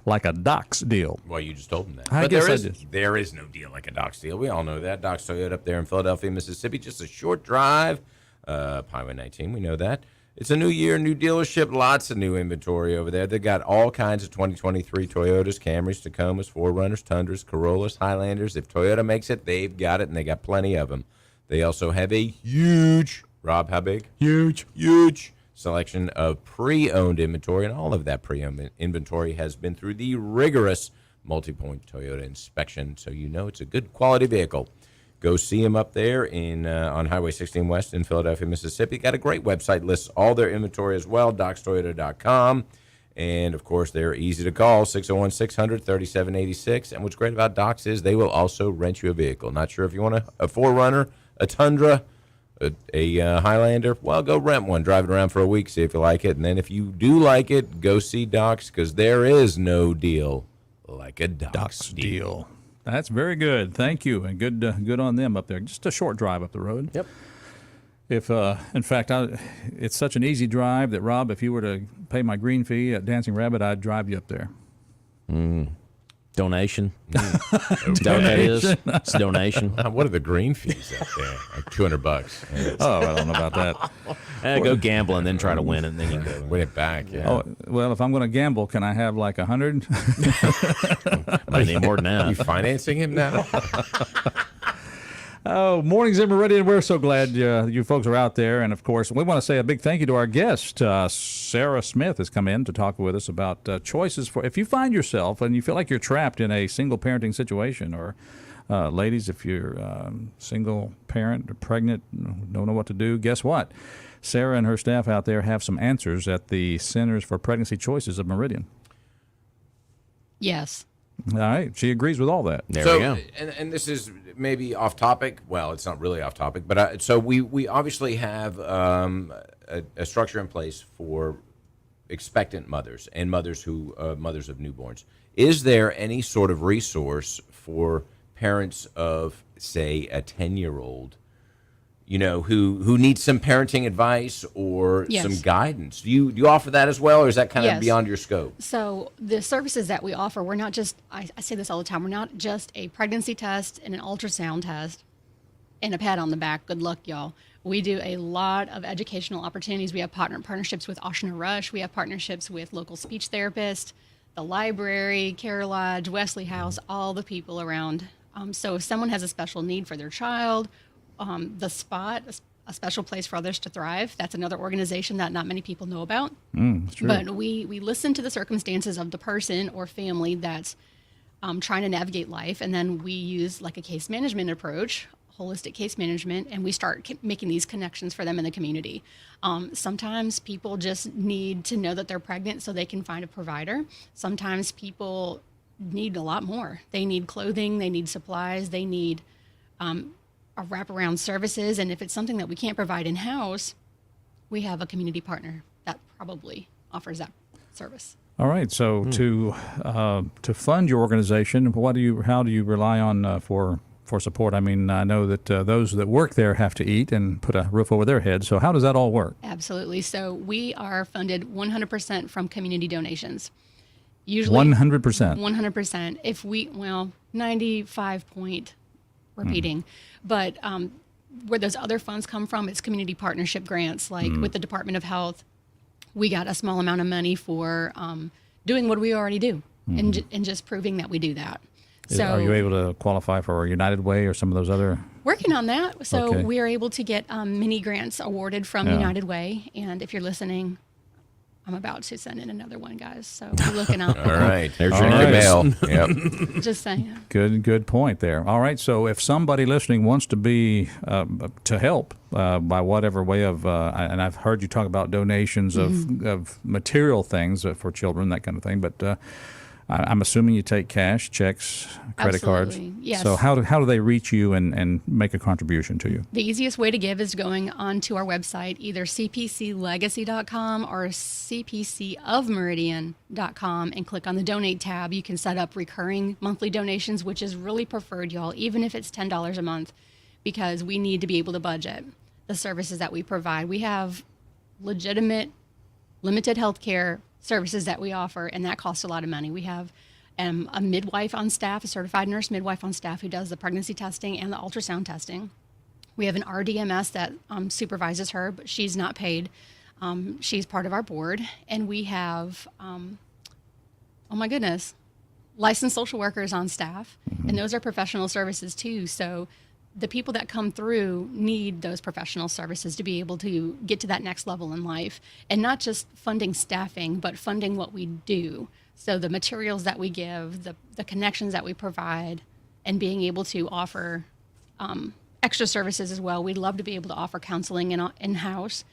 like a Doc's deal. Well, you just told him that. I But guess there I is, did. there is no deal like a Doc's deal. We all know that. Doc's Toyota up there in Philadelphia, Mississippi, just a short drive. Highway 19, we know that. It's a new year, new dealership, lots of new inventory over there. They got all kinds of 2023 Toyotas, Camrys, Tacomas, 4Runners, Tundras, Corollas, Highlanders. If Toyota makes it, they've got it, and they got plenty of them. They also have a huge, Rob, how big? Huge selection of pre-owned inventory, and all of that pre-owned inventory has been through the rigorous multi-point Toyota inspection, so you know it's a good quality vehicle. Go see them up there on Highway 16 West in Philadelphia, Mississippi. Got a great website, lists all their inventory as well, docstoyota.com. And, of course, they're easy to call, 601-600-3786. And what's great about Docs is they will also rent you a vehicle. Not sure if you want a 4Runner, a Tundra, a Highlander. Well, go rent one, drive it around for a week, see if you like it. And then if you do like it, go see Docs, because there is no deal like a Docs deal. That's very good. Thank you, and good on them up there. Just a short drive up the road. Yep. If in fact, it's such an easy drive that Rob, if you were to pay my green fee at Dancing Rabbit, I'd drive you up there. Donation. Is that what that is? It's a donation. What are the green fees up there? Like $200. Yeah. Oh, I don't know about that. Go gamble and then try to win it, and then you go Win it back, yeah. Oh, well, if I'm going to gamble, can I have like 100? Might need more than Are you that. financing him now? Oh, Mornings in Meridian. We're so glad you folks are out there. And, of course, we want to say a big thank you to our guest. Sarah Smith has come in to talk with us about choices for if you find yourself and you feel like you're trapped in a single parenting situation, or ladies, if you're single parent or pregnant, don't know what to do, guess what? Sarah and her staff out there have some answers at the Centers for Pregnancy Choices of Meridian. Yes. All right. She agrees with all that. There so, we go. And this is maybe off topic. Well, it's not really off topic, but so we obviously have a structure in place for expectant mothers and mothers who mothers of newborns. Is there any sort of resource for parents of, say, a 10-year-old, who needs some parenting advice or Yes. some guidance? Do you offer that as well, or is that kind of Yes. beyond your scope? So the services that we offer, we're not just, I say this all the time, we're not just a pregnancy test and an ultrasound test and a pat on the back. Good luck, y'all. We do a lot of educational opportunities. We have partnerships with Oshner Rush. We have partnerships with local speech therapists, the library, Care Lodge, Wesley House, all the people around. So if someone has a special need for their child, the Spot, a special place for others to thrive. That's another organization that not many people know about. That's true. But we listen to the circumstances of the person or family that's trying to navigate life, and then we use like a case management approach, holistic case management, and we start making these connections for them in the community. Sometimes people just need to know that they're pregnant so they can find a provider. Sometimes people need a lot more. They need clothing, they need supplies, they need wraparound services, and if it's something that we can't provide in-house, we have a community partner that probably offers that service. All right. So to fund your organization, how do you rely on for support? I mean, I know that those that work there have to eat and put a roof over their head. So how does that all work? Absolutely. So we are funded 100% from community donations. Usually 100%. 100%. If 95 point repeating, but where those other funds come from, it's community partnership grants. Like with the Department of Health, we got a small amount of money for doing what we already do and just proving that we do that. So Are you able to qualify for United Way or some of those other? working on that. So Okay. we are able to get mini grants awarded from Yeah. United Way. And if you're listening, I'm about to send in another one, guys. So be looking out. All right. There's All your right. mail. Yep. Just saying. Good point there. All right. So if somebody listening wants to be to help by whatever way of, and I've heard you talk about donations of material things for children, that kind of thing. But I'm assuming you take cash, checks, credit Absolutely, cards. yes. So how do they reach you and make a contribution to you? The easiest way to give is going onto our website, either cpclegacy.com or cpcofmeridian.com, and click on the donate tab. You can set up recurring monthly donations, which is really preferred, y'all, even if it's $10 a month, because we need to be able to budget the services that we provide. We have legitimate, limited healthcare services that we offer, and that costs a lot of money. We have a midwife on staff, a certified nurse midwife on staff who does the pregnancy testing and the ultrasound testing. We have an RDMS that supervises her, but she's not paid. She's part of our board. And we have, oh my goodness, licensed social workers on staff. And those are professional services too. So the people that come through need those professional services to be able to get to that next level in life, and not just funding staffing, but funding what we do. So the materials that we give, the connections that we provide, and being able to offer extra services as well. We'd love to be able to offer counseling in-house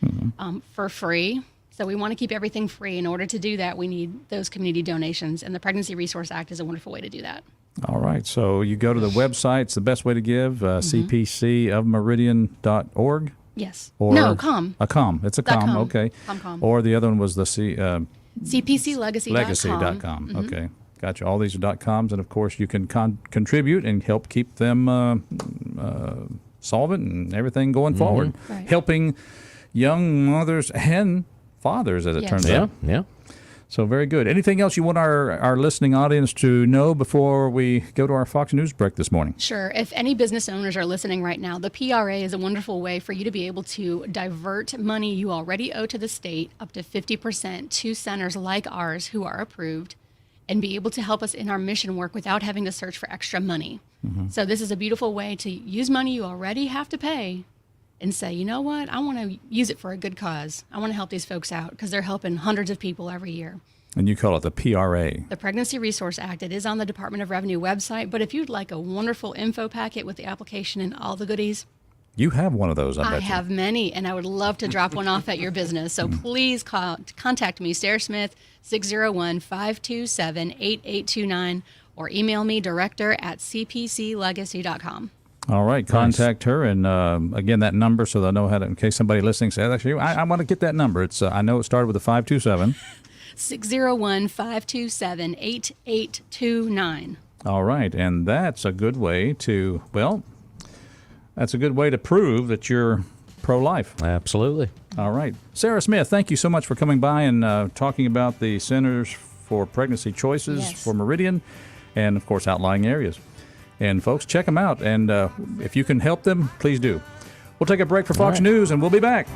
for free. So we want to keep everything free. In order to do that, we need those community donations, and the Pregnancy Resource Act is a wonderful way to do that. All right. So you go to the website. It's the best way to give, cpcofmeridian.org. Yes. Or No, com. A com. It's a com. .com. Okay. Com. Or the other one was the cpclegacy.com. legacy.com. Okay. Gotcha. All these are .coms. And, of course, you can contribute and help keep them solvent and everything going forward. Right. Helping young mothers and fathers, as it turns out. Yeah. So very good. Anything else you want our listening audience to know before we go to our Fox News break this morning? Sure. If any business owners are listening right now, the PRA is a wonderful way for you to be able to divert money you already owe to the state, up to 50%, to centers like ours who are approved, and be able to help us in our mission work without having to search for extra money. So this is a beautiful way to use money you already have to pay and say, you know what, I want to use it for a good cause. I want to help these folks out because they're helping hundreds of people every year. And you call it the PRA. The Pregnancy Resource Act. It is on the Department of Revenue website, but if you'd like a wonderful info packet with the application and all the goodies, You have one of those, I bet I you. have many, and I would love to drop one off at your business. So please contact me, Sarah Smith, 601-527-8829, or email me, director@cpclegacy.com. All right, contact her, and again, that number, so they'll know how to, in case somebody listening says, actually, I want to get that number. It's I know it started with a 527. 601-527-8829. All right, and that's a good way to, prove that you're pro-life. Absolutely. All right. Sarah Smith, thank you so much for coming by and talking about the Centers for Pregnancy Choices for Meridian and, of course, outlying areas. And, folks, check them out. And if you can help them, please do. We'll take a break for Fox News, and we'll be back.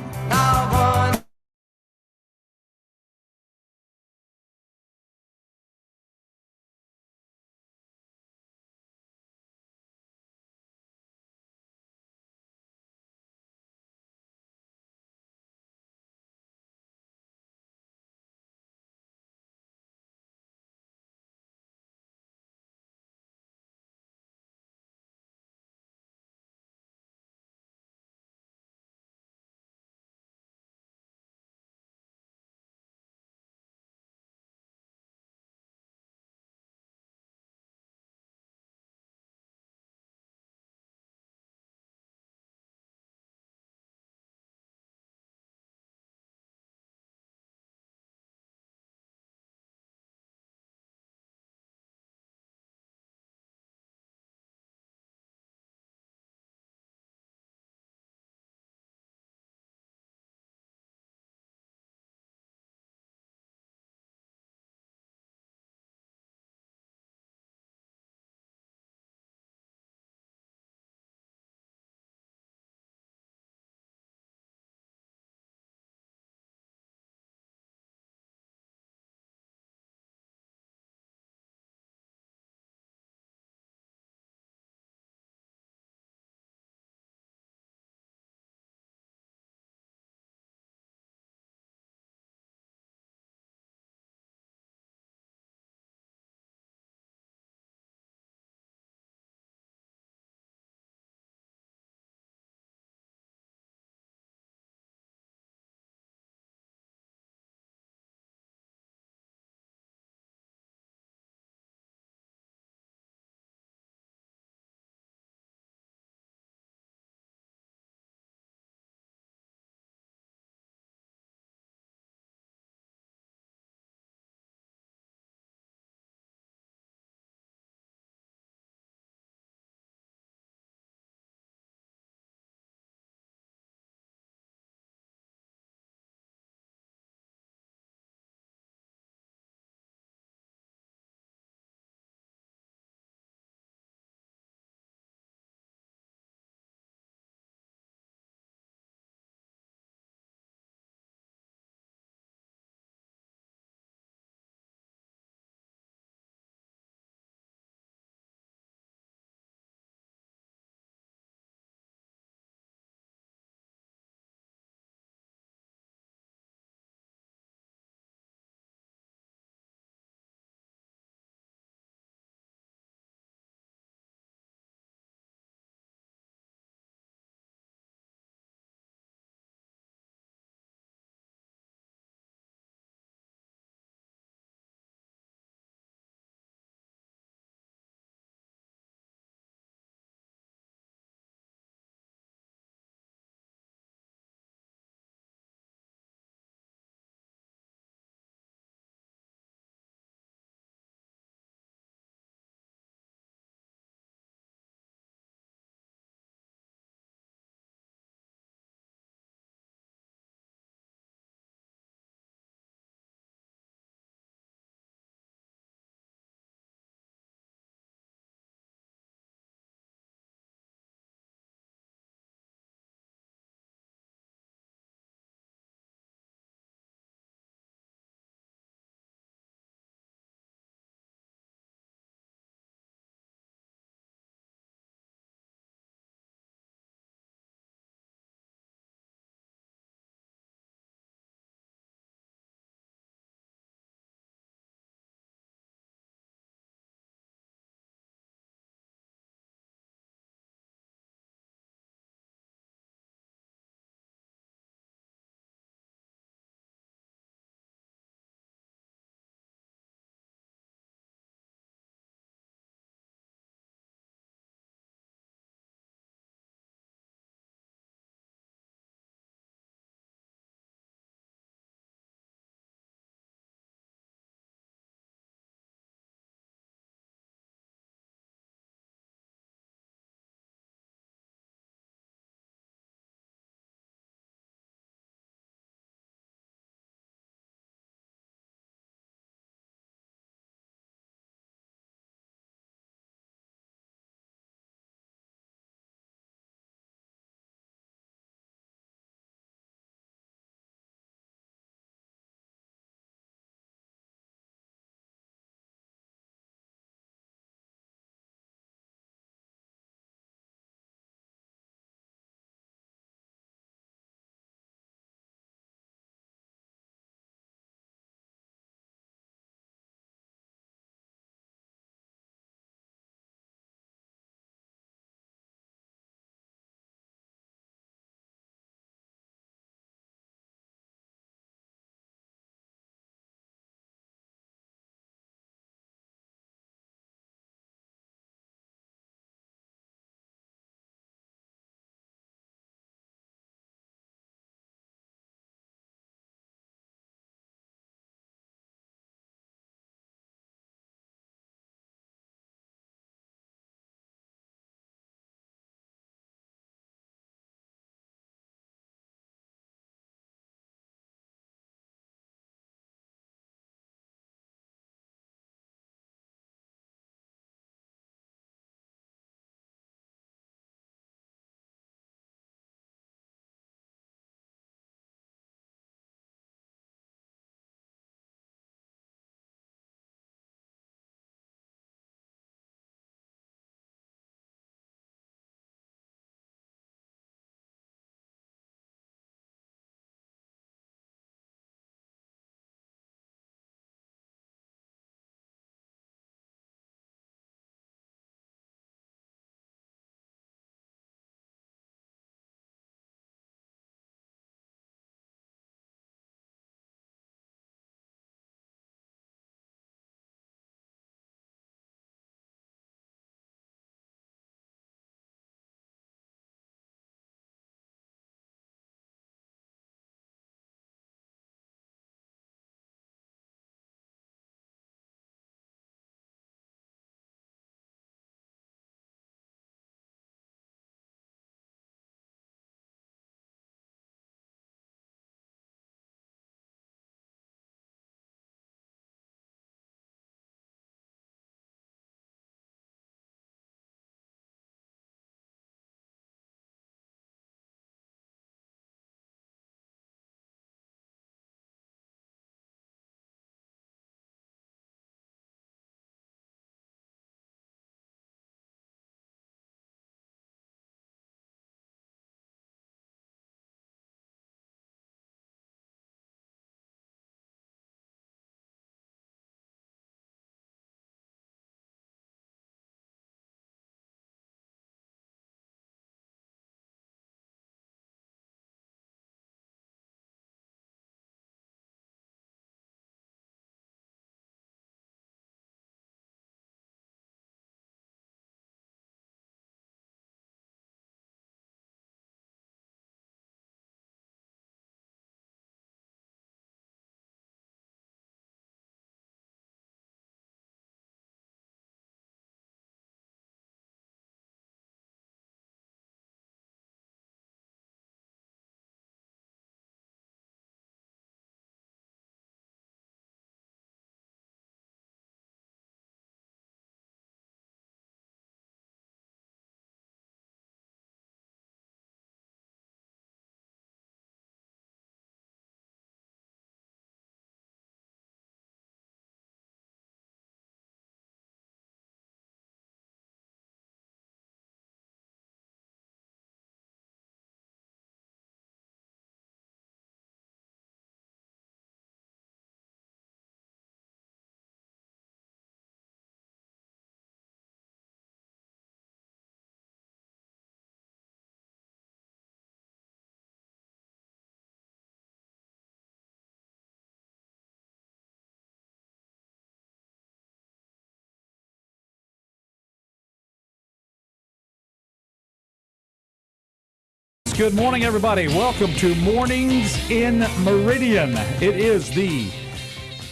Good morning, everybody. Welcome to Mornings in Meridian. It is the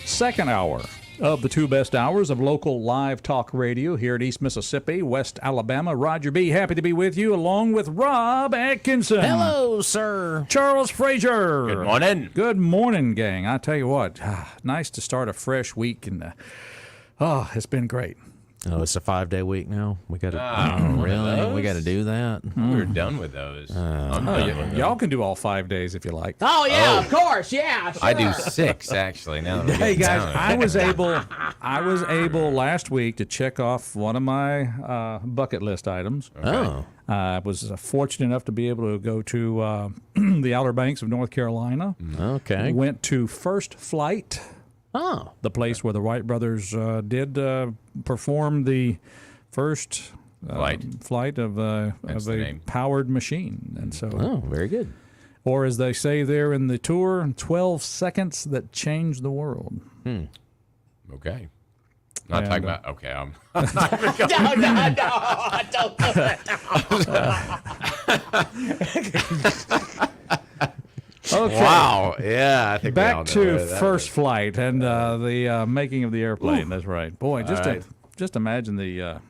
second hour of the two best hours of local live talk radio here at East Mississippi, West Alabama. Roger B., happy to be with you, along with Rob Atkinson. Hello, sir. Charles Frazier. Good morning. Good morning, gang. I tell you what, nice to start a fresh week, and it's been great. Oh, it's a 5-day week now. We got to really? really. We got to do that. We're done with those. I'm done with those. Y'all can do all 5 days if you like. Oh yeah, of course, yeah. Sure. I do 6 actually. Now that we're Hey getting guys, down to it. I was able last week to check off one of my bucket list items. Oh, I was fortunate enough to be able to go to the Outer Banks of North Carolina. okay. Went to First Flight, Oh, the place where the Wright brothers did perform the first flight of the a name. powered machine, and so, very good. or as they say there in the tour, 12 seconds that changed the world. Okay. Not And, talking about. Okay. No, don't do that. Okay. Wow. Yeah. I think we all Back know to where that First is. Flight and the making of the airplane. That's right. Boy, just imagine the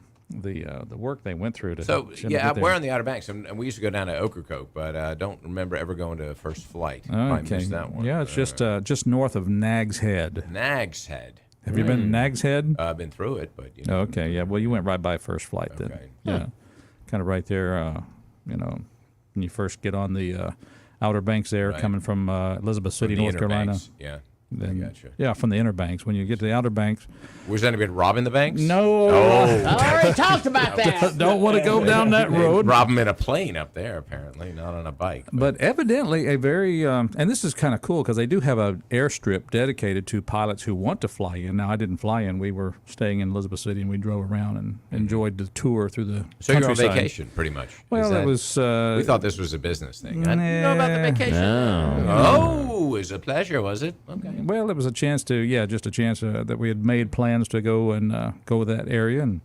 work they went through to. So to yeah, get there. we're on the Outer Banks, and we used to go down to Ocracoke, but I don't remember ever going to First Flight. I Okay. missed that one. Yeah, it's just north of Nags Head. Nags Head. Have you been to Nags Head? I've been through it, but you know. Okay. Yeah. Well, you went right by First Flight then. Okay. Yeah. Kind of right there. When you first get on the Outer Banks there, Right. coming from Elizabeth City, From the North Inner Carolina. Banks. Yeah. Then, gotcha. Yeah, from the Inner Banks. When you get to the Outer Banks, Was that been robbing the banks? no. I already talked about that. Don't want to go down that road. Rob them in a plane up there, apparently, not on a bike. But evidently, a very, and this is kind of cool because they do have an airstrip dedicated to pilots who want to fly in. Now, I didn't fly in. We were staying in Elizabeth City, and we drove around and enjoyed the tour through the So you're on countryside. vacation, pretty much. Well, Is that- it was. We thought this was a business thing. I didn't know about the Nah. vacation. No. Oh, it was a pleasure, was it? Okay. Well, it was a chance just a chance that we had made plans to go and go that area, and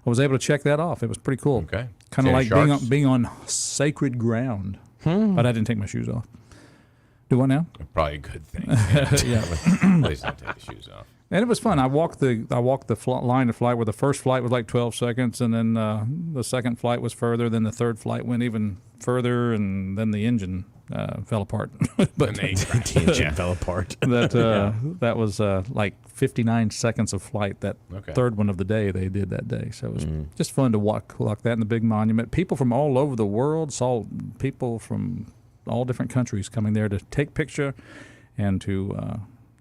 I was able to check that off. It was pretty cool. Okay. Kind of See like any sharks? being on sacred ground. But I didn't take my shoes off. Do what now? Probably a good thing. Yeah. Please don't take the shoes off. And it was fun. I walked the line of flight where the first flight was like 12 seconds, and then the second flight was further. Then the third flight went even further, and then the engine fell apart. But The engine fell apart. that was like 59 seconds of flight. That Okay. third one of the day they did that day. So it was just fun to walk that in the big monument. People from all over the world, saw people from all different countries coming there to take picture and to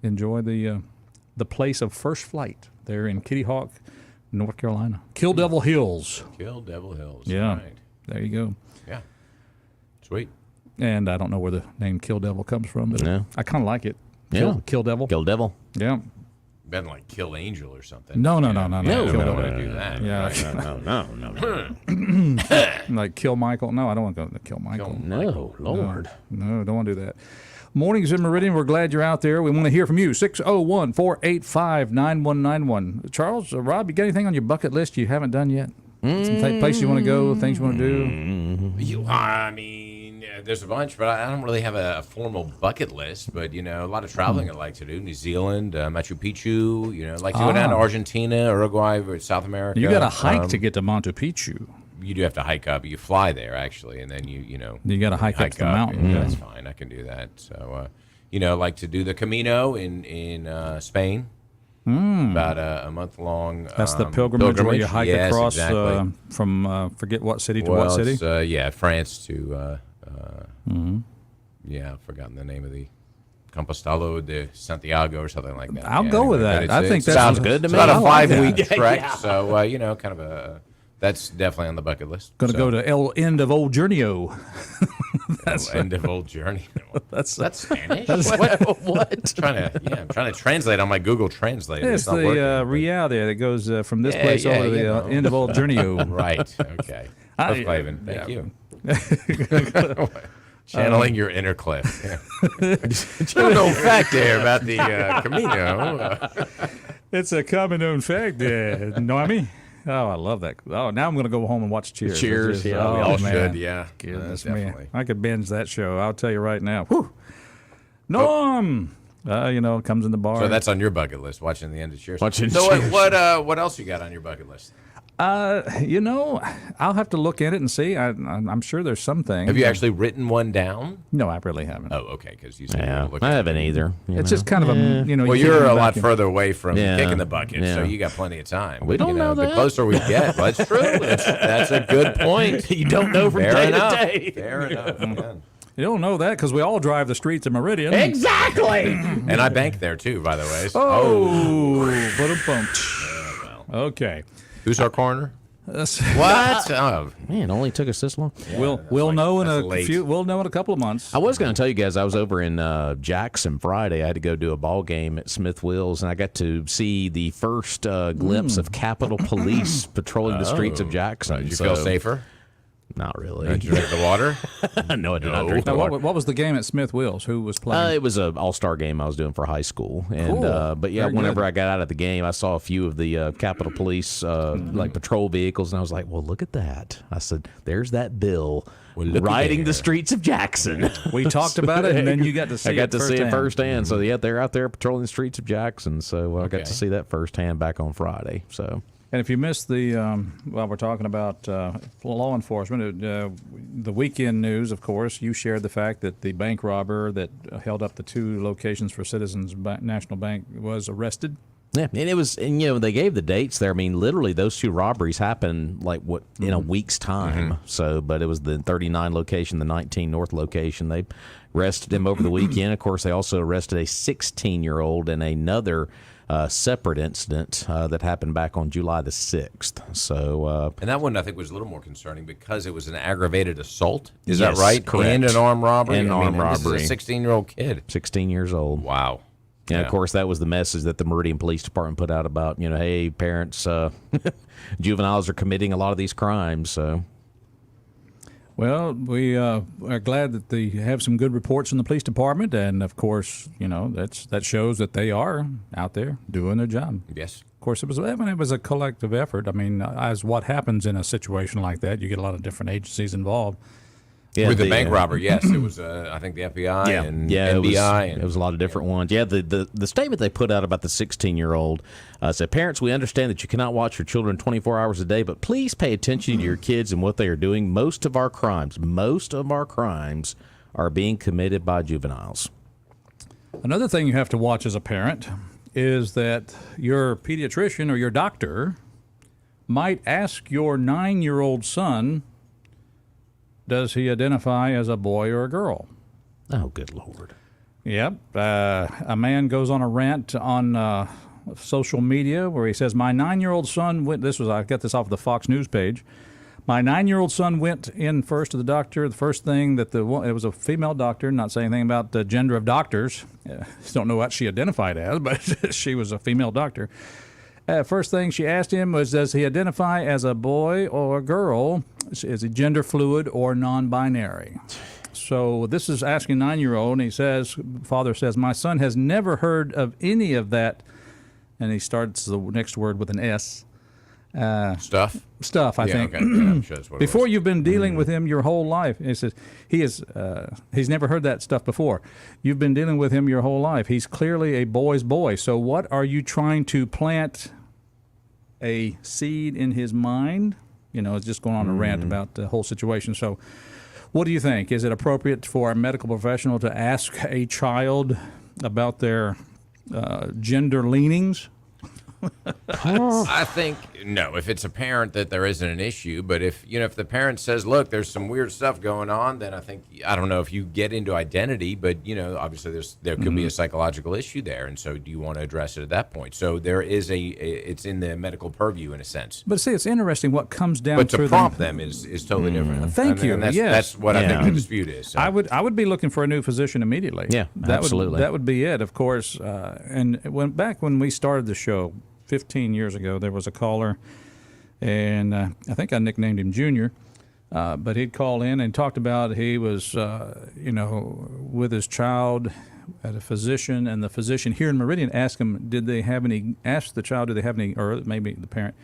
enjoy the place of First Flight there in Kitty Hawk, North Carolina. Kill Devil Hills. Kill Devil Hills. Yeah. Right. There you go. Yeah. Sweet. And I don't know where the name Kill Devil comes from, but No. I kind of like it. Yeah. Kill Devil. Kill devil. Yeah. Been like Kill Angel or something. No. Yeah. No. Yeah, Kill I don't Devil. want to do that. Yeah. Right. No. Like Kill Michael. No, I don't want to go to Kill Michael. No, Lord. No, don't want to do that. Mornings in Meridian, we're glad you're out there. We want to hear from you. 601-485-9191. Charles, Rob, you got anything on your bucket list you haven't done yet? Some places you want to go, things you want to do? I mean, there's a bunch, but I don't really have a formal bucket list. But, a lot of traveling I'd like to do. New Zealand, Machu Picchu, like to go down to Argentina, Uruguay, or South America. You got to hike to get to Machu Picchu. You do have to hike up. You fly there, actually, and then you You got to hike up the mountain. Yeah, that's fine. I can do that. So, like to do the Camino in Spain. About a month long. That's the pilgrimage where you hike Yes, across exactly. from forget what city to well, what city? It's, France to. Yeah, I've forgotten the name of the Compostela de Santiago or something like that. I'll Yeah, go with anyway, that. but I think that sounds good to It's me. about I a like 5-week that. trek, so kind of a. That's definitely on the bucket list. Going to go to El End of Old Journey-O. That's end of old journey. That's Spanish. What? I'm trying to translate on my Google Translate. It's not the working. Rial there that goes from this Yeah, place yeah, over to the you know. end of Old Journey-O. Right. Okay. Cliff Clavin. Thank you. Channeling your inner Cliff. Yeah. No fact there about the Camino. It's a common known fact, Noemi. Oh, I love that. Oh, now I'm going to go home and watch Cheers. Cheers, yeah. Oh, We all man. should, yeah. Goodness Definitely. me. I could binge that show. I'll tell you right now. Whew. Norm! Comes in the bar. So that's on your bucket list, watching the end of Cheers. Watching so Cheers. what else you got on your bucket list? I'll have to look at it and see. I'm sure there's something. Have you actually written one down? No, I really haven't. Oh, okay, because you said you Yeah, were looking I at haven't it. either. It's just kind of a, Well, you you're can't a go lot back and- further away from Yeah, kicking the bucket, so yeah. you got plenty of time. We don't know The that. closer we get, that's true. That's a good point. You don't know from Fair day enough. to day. Fair enough. Yeah. You don't know that because we all drive the streets of Meridian. Exactly. And I bank there too, by the way. So- Ba-dum-bum. Okay. Who's our corner? That's- What? Oh, Man, it only took us this long. we'll know in that's a late. few. We'll know in a couple of months. I was going to tell you guys, I was over in Jackson Friday. I had to go do a ball game at Smith Wills, and I got to see the first glimpse of Capitol Police patrolling the streets of Jackson. did you feel safer? Not really. Did you drink the water? No, I did not drink Now, the water. what was the game at Smith Wills? Who was playing? It was an all-star game I was doing for high school, and Cool. but yeah, Very whenever good. I got out of the game, I saw a few of the Capitol Police like patrol vehicles, and I was like, "Well, look at that!" I said, "There's that bill looky riding there. the streets of Jackson." We talked about it, and then you got to see I it got to see it firsthand. firsthand. So yeah, they're out there patrolling the streets of Jackson. So I got Okay. to see that firsthand back on Friday. So And if you missed the, we're talking about law enforcement, the weekend news, of course, you shared the fact that the bank robber that held up the two locations for Citizens National Bank was arrested. yeah, and it was, and they gave the dates there. I mean, literally, those two robberies happened like in a week's time. So, but it was the 39 location, the 19 North location. They arrested him over the weekend. Of course, they also arrested a 16-year-old in another separate incident that happened back on July the 6th. So, And that one, I think, was a little more concerning because it was an aggravated assault. Is Yes, that right? correct. And an armed robbery. And armed This robbery. is a 16-year-old kid. 16 years old. Wow. And Yeah. of course, that was the message that the Meridian Police Department put out about, hey, parents, juveniles are committing a lot of these crimes. So, Well, we are glad that they have some good reports from the police department, and of course, that shows that they are out there doing their job. Yes. Of course, it was a collective effort. I mean, as what happens in a situation like that, you get a lot of different agencies involved. yeah, With the bank robber, yes. It was, I think, the FBI and NBI. It was a lot of different ones. Yeah, the statement they put out about the 16-year-old said, "Parents, we understand that you cannot watch your children 24 hours a day, but please pay attention to your kids and what they are doing. Most of our crimes are being committed by juveniles." Another thing you have to watch as a parent is that your pediatrician or your doctor might ask your 9-year-old son, does he identify as a boy or a girl? Oh, good Lord. Yep. A man goes on a rant on social media where he says, my 9-year-old son went, I got this off the Fox News page. My 9-year-old son went in first to the doctor. The first thing that it was a female doctor, not saying anything about the gender of doctors. Don't know what she identified as, but she was a female doctor. First thing she asked him was, does he identify as a boy or a girl? Is he gender fluid or non-binary? So this is asking 9-year-old, and father says, my son has never heard of any of that. And he starts the next word with an S. Stuff? Stuff, I think. Okay. Yeah, I'm sure that's what it Before was. you've been dealing with him your whole life. He says he's never heard that stuff before. You've been dealing with him your whole life. He's clearly a boy's boy. So what are you trying to plant a seed in his mind? It's just going on a rant about the whole situation. So what do you think? Is it appropriate for a medical professional to ask a child about their gender leanings? I think no. If it's apparent that there isn't an issue, but if the parent says, "Look, there's some weird stuff going on," then I don't know if you get into identity, but obviously there could be a psychological issue there, and so do you want to address it at that point? So there is it's in the medical purview in a sense. But see, it's interesting what comes down But through to prompt them is totally different. Thank you. And that's, Yes. that's what I think Yeah. the dispute is. So. I would be looking for a new physician immediately. Yeah, absolutely. That would be it, of course. And back when we started the show 15 years ago, there was a caller, and I think I nicknamed him Junior. But he'd call in and talked about he was, with his child at a physician, and the physician here in Meridian asked him, or maybe the parent,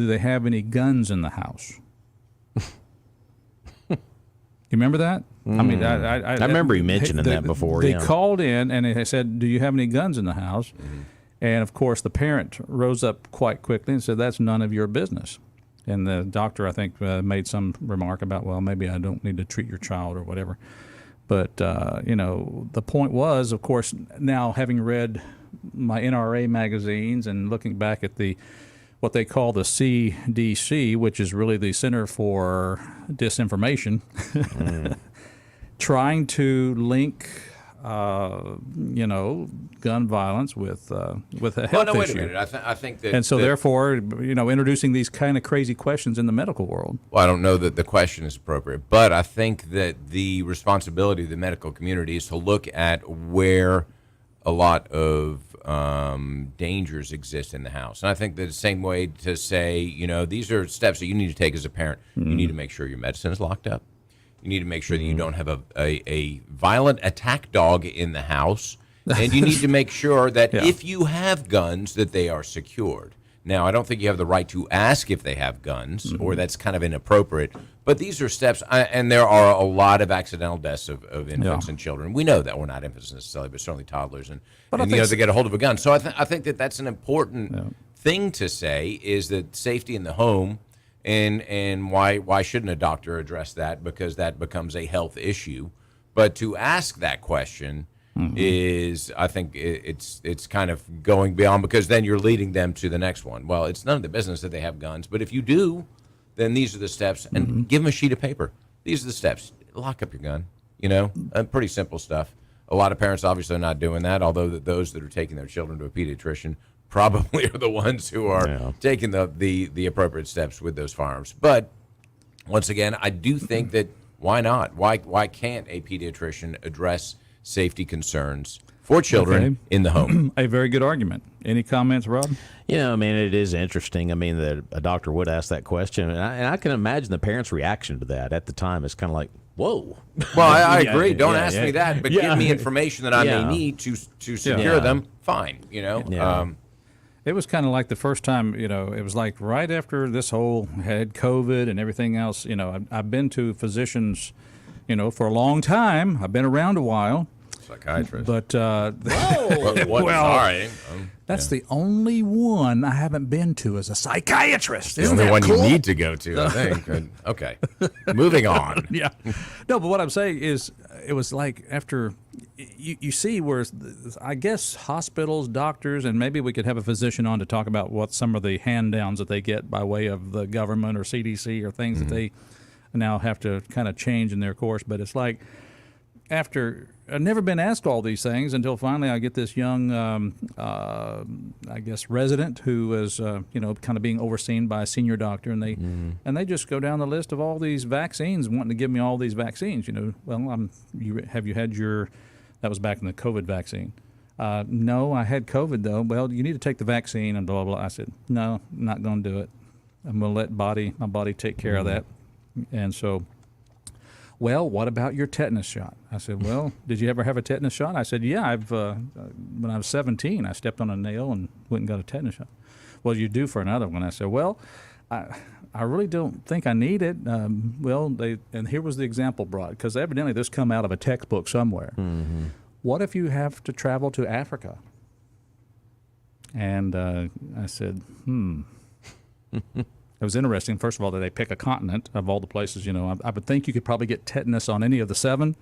do they have any guns in the house? You remember that? I mean, I remember you mentioning that before. They called in and they said, "Do you have any guns in the house?" And of course, the parent rose up quite quickly and said, "That's none of your business." And the doctor, I think, made some remark about, "Well, maybe I don't need to treat your child or whatever." But the point was, of course, now having read my NRA magazines and looking back at what they call the CDC, which is really the Center for Disinformation, trying to link, gun violence with a health wait issue. a minute. I think that, and so, therefore, introducing these kind of crazy questions in the medical world. Well, I don't know that the question is appropriate, but I think that the responsibility of the medical community is to look at where a lot of dangers exist in the house. And I think that the same way to say, these are steps that you need to take as a parent. You need to make sure your medicine is locked up. You need to make sure that you don't have a violent attack dog in the house. And you need to make sure that if you have guns, that they are secured. Now, I don't think you have the right to ask if they have guns, or that's kind of inappropriate. But these are steps, and there are a lot of accidental deaths of infants and children. We know that. We're not infants necessarily, but certainly toddlers. And they get a hold of a gun. So I think that that's an important thing to say, is that safety in the home, and why shouldn't a doctor address that? Because that becomes a health issue. But to ask that question is, I think it's kind of going beyond, because then you're leading them to the next one. Well, it's none of the business that they have guns, but if you do, then these are the steps, and give them a sheet of paper. These are the steps. Lock up your gun. Pretty simple stuff. A lot of parents obviously are not doing that, although those that are taking their children to a pediatrician probably are the ones who are taking the appropriate steps with those firearms. But once again, I do think that why not? Why can't a pediatrician address safety concerns for children in the home? A very good argument. Any comments, Rob? It is interesting. That a doctor would ask that question, and I can imagine the parents' reaction to that at the time. It's kind of like, whoa. Well, I agree. Don't ask me that, but give me information that I may need to secure them. Fine, It was kind of like the first time, it was like right after this whole had COVID and everything else. I've been to physicians, for a long time. I've been around a while. Psychiatrist. But sorry. That's the only one I haven't been to as a psychiatrist. The only one you need to go to, I think. Okay. Moving on. Yeah. No, but what I'm saying is, it was like after you see where, I guess, hospitals, doctors, and maybe we could have a physician on to talk about what some of the hand-downs that they get by way of the government or CDC or things that they now have to kind of change in their course. But it's like, after I've never been asked all these things until finally I get this young, I guess, resident who is, kind of being overseen by a senior doctor, and they just go down the list of all these vaccines, wanting to give me all these vaccines. Well, have you had your? That was back in the COVID vaccine. No, I had COVID though. Well, you need to take the vaccine and blah blah blah. I said, no, I'm not going to do it. I'm going to let my body take care of that, and so. Well, what about your tetanus shot? I said, well, did you ever have a tetanus shot? I said, yeah, when I was 17, I stepped on a nail and went and got a tetanus shot. Well, you due for another one. I said, well, I really don't think I need it. And here was the example brought, because evidently this come out of a textbook somewhere. What if you have to travel to Africa? And I said, It was interesting, first of all, that they pick a continent of all the places. I would think you could probably get tetanus on any of the 7.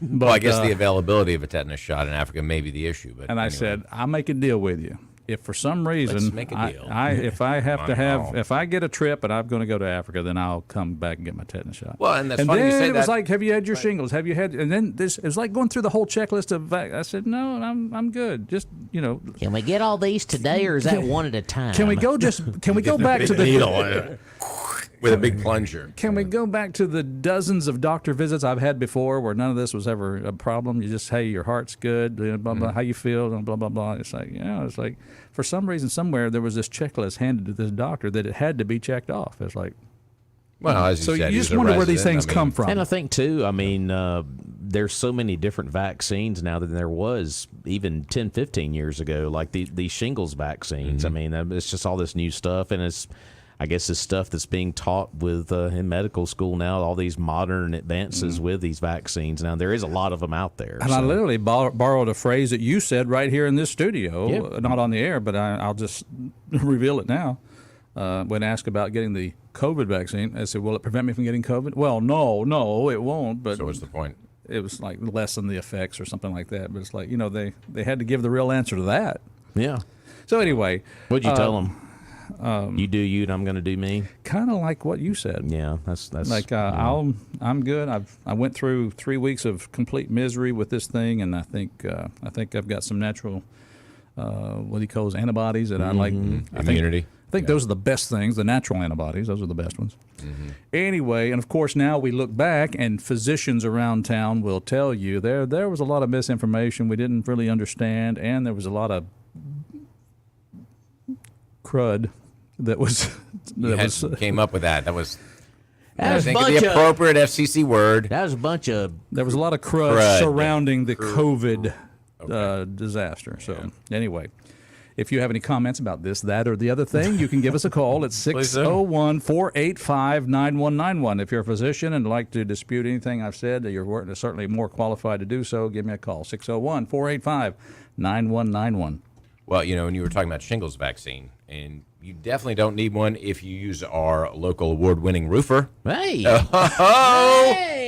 But I guess the availability of a tetanus shot in Africa may be the issue. But I said, I'll make a deal with you. If for some reason, let's make a deal. if I get a trip and I'm going to go to Africa, then I'll come back and get my tetanus shot. Well, and that's funny you say that. And then it was like, have you had your shingles? Have you had? And then it was like going through the whole checklist of. I said, no, I'm good. Just Can we get all these today, or is that one at a time? Can we go back to the needle with a big plunger? Can we go back to the dozens of doctor visits I've had before, where none of this was ever a problem? You just, hey, your heart's good, blah blah blah. How you feel, and blah blah blah. It's like, it's like. For some reason, somewhere, there was this checklist handed to this doctor that it had to be checked off. It's like, well, as you said, you just wonder where these things come from. And I think, too, there's so many different vaccines now than there was even 10, 15 years ago, like the shingles vaccines. I mean, it's just all this new stuff, and I guess it's stuff that's being taught with in medical school now, all these modern advances with these vaccines. Now, there is a lot of them out there. And I literally borrowed a phrase that you said right here in this studio, not on the air, but I'll just reveal it now. When asked about getting the COVID vaccine, I said, will it prevent me from getting COVID? Well, no, it won't. But So what's the point? It was like lessen the effects or something like that. But it's like, they had to give the real answer to that. Yeah. So anyway. What'd you tell them? You do you, and I'm going to do me. Kind of like what you said. Yeah, that's like I'm good. I went through 3 weeks of complete misery with this thing, and I think I've got some natural what he calls antibodies that I like. Immunity. I think those are the best things. The natural antibodies, those are the best ones. Anyway, and of course now we look back, and physicians around town will tell you there was a lot of misinformation we didn't really understand, and there was a lot of crud that came up with that. That was That was I think the appropriate FCC word. That was a bunch of. There was a lot of crud surrounding the COVID disaster. So anyway, if you have any comments about this, that, or the other thing, you can give us a call at 601-485-9191. If you're a physician and like to dispute anything I've said, you're certainly more qualified to do so. Give me a call, 601-485-9191. Well, when you were talking about shingles vaccine, and you definitely don't need one if you use our local award-winning roofer. Hey!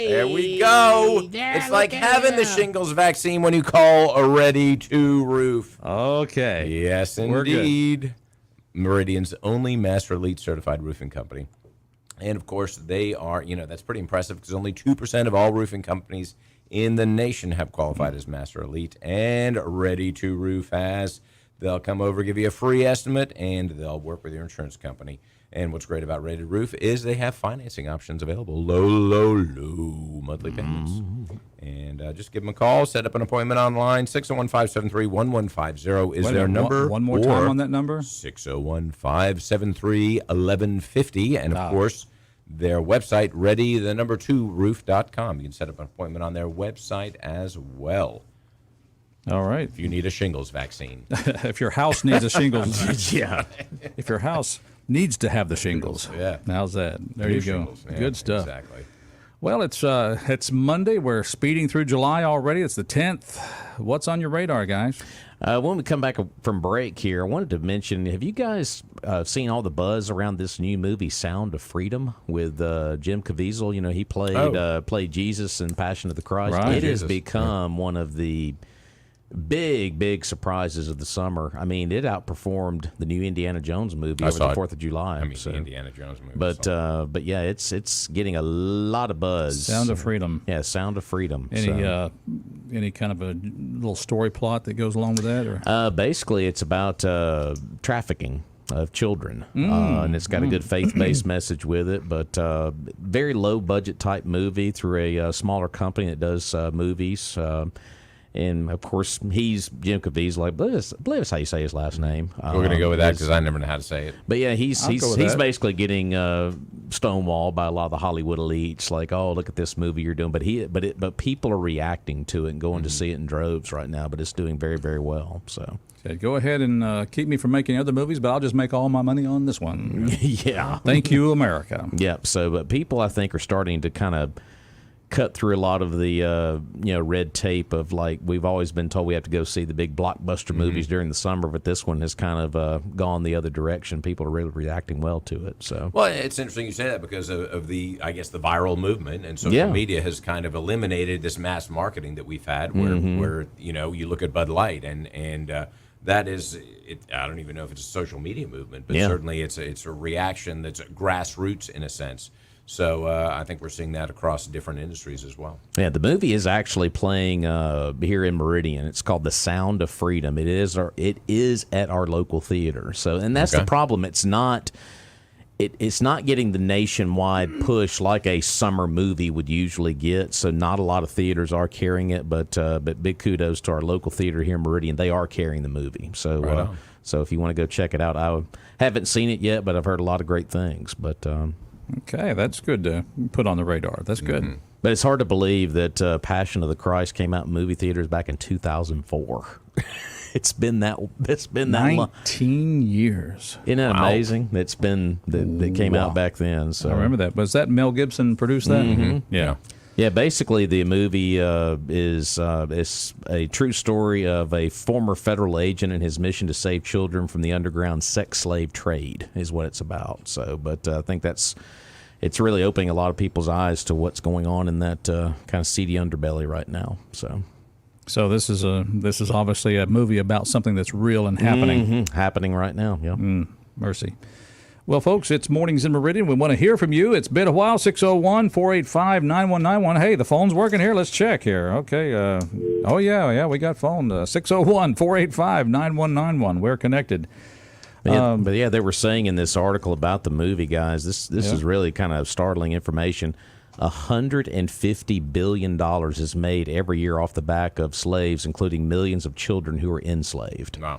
There we go. It's like having the shingles vaccine when you call a Ready-to Roof. Okay. Yes, indeed. Meridian's only Master Elite certified roofing company. And, of course, they are, that's pretty impressive because only 2% of all roofing companies in the nation have qualified as Master Elite, and Ready-to Roof has. They'll come over, give you a free estimate, and they'll work with your insurance company. And what's great about Rated Roof is they have financing options available, low monthly payments. And just give them a call, set up an appointment online. 601-573-1150 is their number. One more time on that number. 601-573-1150. And, of course, their website, ready2roof.com. You can set up an appointment on their website as well. All right. If you need a shingles vaccine. If your house needs a shingles. Yeah. If your house needs to have the shingles. Yeah. How's that? There you go. Shingles. Yeah, good stuff. Exactly. Well, it's Monday. We're speeding through July already. It's the 10th. What's on your radar, guys? When we come back from break here, I wanted to mention, have you guys seen all the buzz around this new movie, Sound of Freedom, with Jim Caviezel? He played Jesus in Passion of the Christ. Right. It has become one of the big surprises of the summer. I mean, it outperformed the new Indiana Jones movie over the 4th of July. The Indiana Jones movie. But yeah, it's getting a lot of buzz. Sound of Freedom. Yeah, Sound of Freedom. Any kind of a little story plot that goes along with that, or? Basically, it's about trafficking of children, and it's got a good faith-based message with it, but very low-budget type movie through a smaller company that does movies. And, of course, he's Jim Caviezel. I believe that's how you say his last name. We're going to go with that because I never know how to say it. But, yeah, he's basically getting stonewalled by a lot of the Hollywood elites. Like, oh, look at this movie you're doing. But people are reacting to it and going to see it in droves right now. But it's doing very, very well. So go ahead and keep me from making other movies, but I'll just make all my money on this one. Yeah. Thank you, America. Yep. So, but people, I think, are starting to kind of cut through a lot of the red tape of, like, we've always been told we have to go see the big blockbuster movies during the summer, but this one has kind of gone the other direction. People are really reacting well to it. So, well, it's interesting you say that because of the viral movement, and social media has kind of eliminated this mass marketing that we've had, where you look at Bud Light and that is it. I don't even know if it's a social media movement, but certainly it's a reaction that's grassroots in a sense. So I think we're seeing that across different industries as well. Yeah, the movie is actually playing here in Meridian. It's called The Sound of Freedom. It is at our local theater. So, and that's the problem. It's not getting the nationwide push like a summer movie would usually get. So not a lot of theaters are carrying it, but big kudos to our local theater here in Meridian. They are carrying the movie. So so if you want to go check it out, I haven't seen it yet, but I've heard a lot of great things. But okay, that's good to put on the radar. That's good. But it's hard to believe that Passion of the Christ came out in movie theaters back in 2004. It's been that long. 19 years. Isn't that amazing? It's been that came out back then. So I remember that. Was that Mel Gibson produced that? Mm-hmm. Yeah. Yeah, basically the movie is a true story of a former federal agent and his mission to save children from the underground sex slave trade is what it's about. So, but I think it's really opening a lot of people's eyes to what's going on in that kind of seedy underbelly right now. So this is obviously a movie about something that's real and happening. Happening right now. Yeah. Mercy. Well, folks, it's Mornings in Meridian. We want to hear from you. It's been a while, 601-485-9191. Hey, the phone's working here. Let's check here. Okay. We got phone. 601-485-9191. We're connected. But they were saying in this article about the movie, guys, this is really kind of startling information. $150 billion is made every year off the back of slaves, including millions of children who are enslaved. Wow.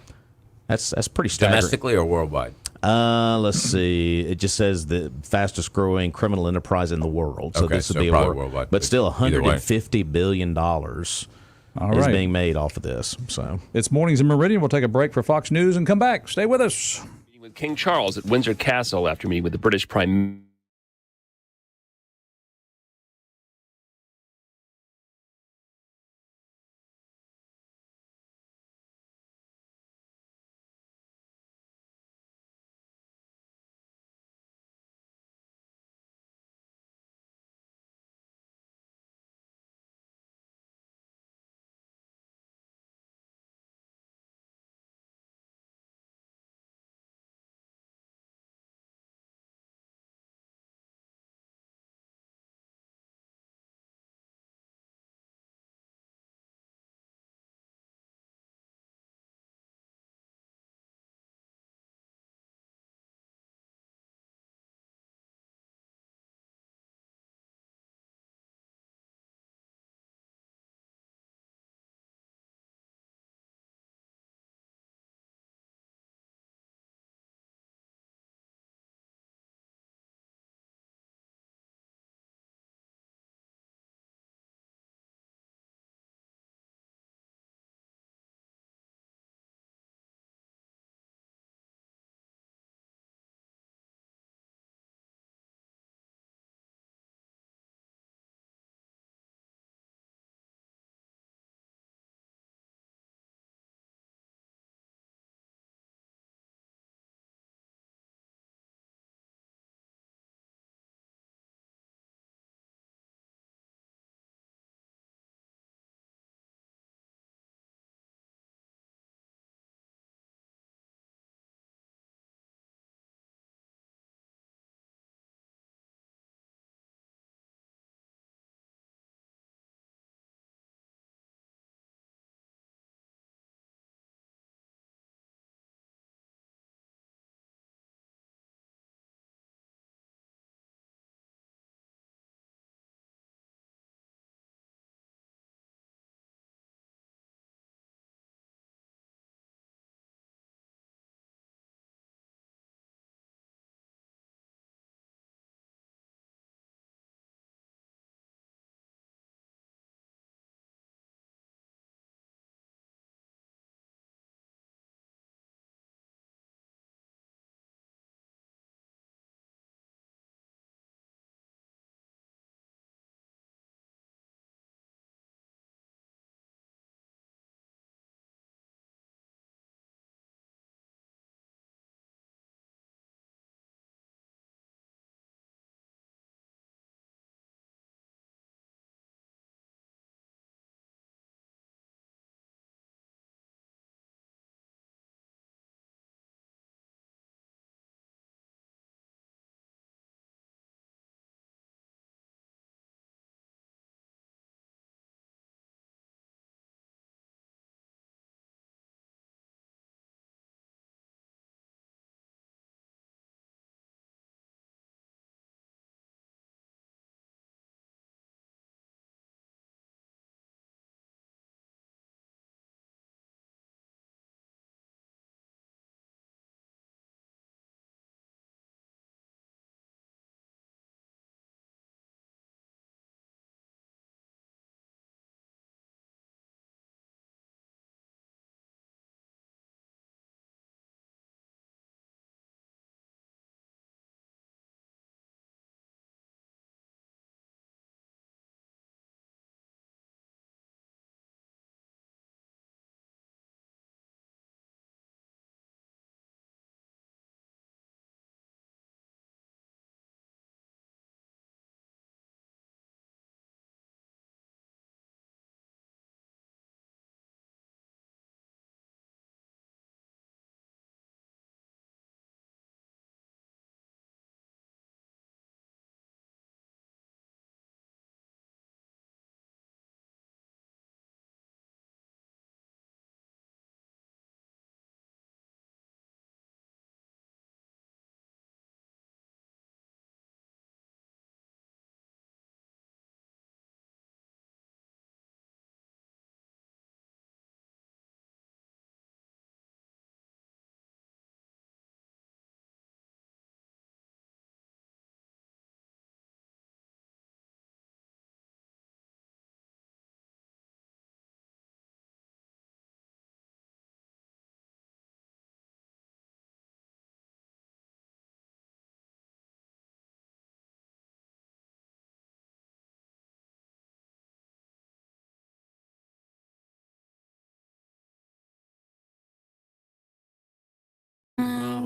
That's pretty staggering. Domestically or worldwide? Let's see. It just says the fastest growing criminal enterprise in the world. So this would be probably worldwide. But still, $150 billion is being made off of this. So it's Mornings in Meridian. We'll take a break for Fox News and come back. Stay with us. Meeting with King Charles at Windsor Castle after meeting with the British Prime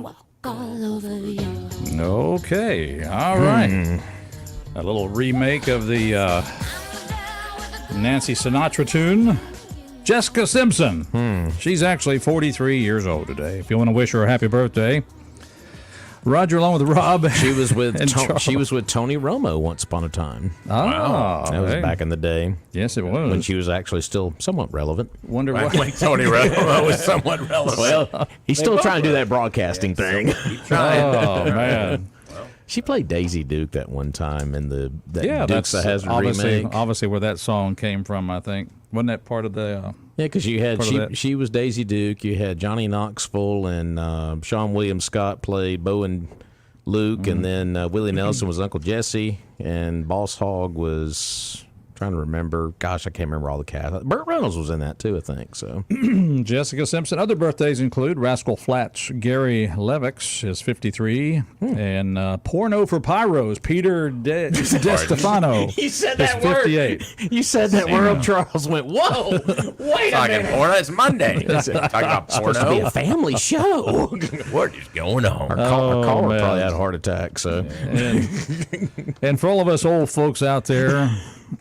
walk all over you. Okay, all right. A little remake of the Nancy Sinatra tune. Jessica Simpson. She's actually 43 years old today. If you want to wish her a happy birthday, Roger, along with Rob. She was with Charles. she was with Tony Romo once upon a time. Oh, That was back in the day Yes, it was. when she was actually still somewhat relevant. Wonder When what. Tony Romo was somewhat relevant. Well, he's still trying to do that broadcasting thing. Oh man. She played Daisy Duke that one time in the Yeah, Dukes that's of Hazzard obviously remake. obviously where that song came from. I think wasn't that part of the. Yeah, because you had Part of that. she was Daisy Duke. You had Johnny Knoxville and Sean William Scott played Bo and Luke, and then Willie Nelson was Uncle Jesse, and Boss Hogg was trying to remember. Gosh, I can't remember all the cast. Burt Reynolds was in that too, I think. So Jessica Simpson. Other birthdays include Rascal Flatts Gary Levix is 53, and Porno for Pyros Peter DeStefano you said is 58. You said that word. Charles went, "Whoa, wait a Talking minute." porno. It's Monday. Talking about Supposed to be porno. a family show. What is going on? Our caller man. probably had a heart attack. So And for all of us old folks out there,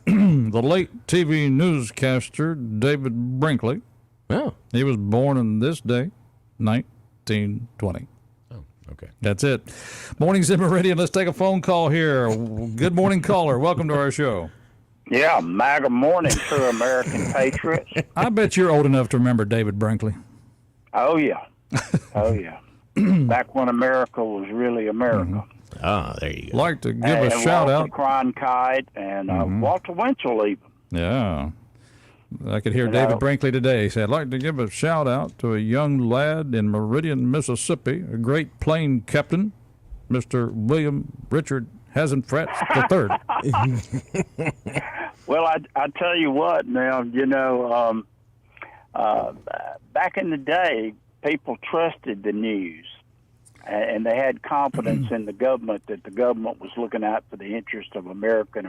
the late TV newscaster David Brinkley, oh, he was born on this day, 1920. Okay. That's it. Mornings in Meridian. Let's take a phone call here. Good morning, caller. Welcome to our show. Yeah, MAGA morning, true American patriots. I bet you're old enough to remember David Brinkley. Oh, yeah. Oh, yeah. Back when America was really America. there you go. Like to give a shout Walter out. Cronkite and Walter Winchell even. Yeah. I could hear You David know. Brinkley today. He said, I'd like to give a shout out to a young lad in Meridian, Mississippi, a great plane captain, Mr. William Richard Hazenfratz III. Well, I tell you what now, back in the day, people trusted the news. And they had confidence in the government that the government was looking out for the interest of American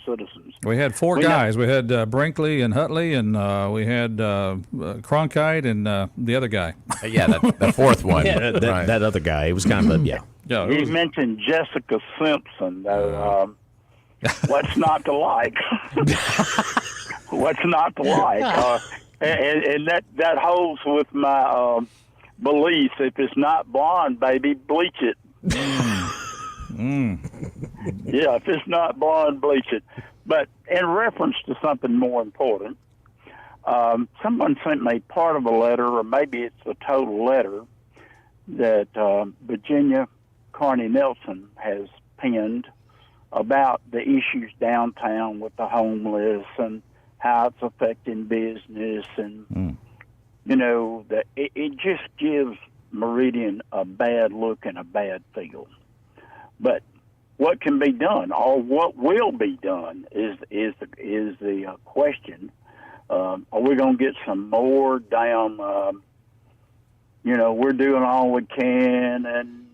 citizens. We had four guys. We had Brinkley and Hutley, and we had Cronkite and the other guy. Yeah, the fourth one. Yeah, that other guy. He was kind of a, yeah. Yeah, You mentioned Jessica Simpson, though. What's not to like? What's not to like? And that holds with my belief. If it's not blonde, baby, bleach it. Yeah, if it's not blonde, bleach it. But in reference to something more important, someone sent me part of a letter, or maybe it's a total letter, that Virginia Carney Nelson has penned about the issues downtown with the homeless and how it's affecting business. And, that it just gives Meridian a bad look and a bad feel. But what can be done, or what will be done, is the question. Are we going to get some more damn? We're doing all we can, and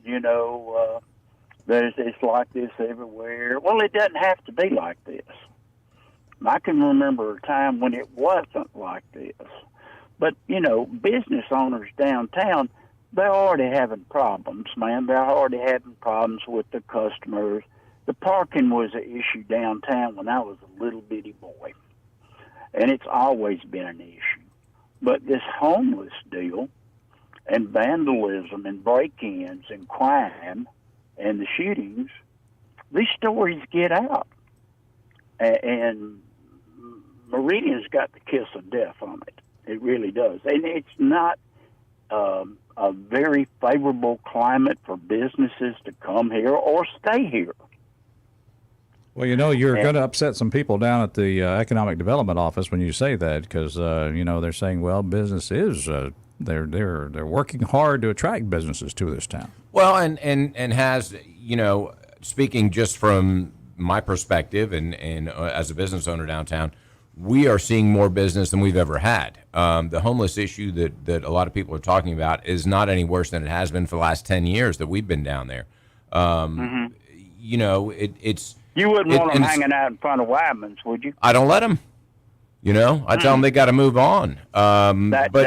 it's like this everywhere. Well, it doesn't have to be like this. I can remember a time when it wasn't like this. But, business owners downtown, they're already having problems, man. They're already having problems with the customers. The parking was an issue downtown when I was a little bitty boy. And it's always been an issue. But this homeless deal and vandalism and break-ins and crime and the shootings, these stories get out. And Meridian's got the kiss of death on it. It really does. And it's not a very favorable climate for businesses to come here or stay here. Well, you're going to upset some people down at the Economic Development Office when you say that, because they're saying, well, business is they're working hard to attract businesses to this town. Well, and has speaking just from my perspective and as a business owner downtown, we are seeing more business than we've ever had. The homeless issue that a lot of people are talking about is not any worse than it has been for the last 10 years that we've been down there. It's You wouldn't want them hanging out in front of Wyman's, would you? I don't let them. You know, I tell them they got to move on. But I've been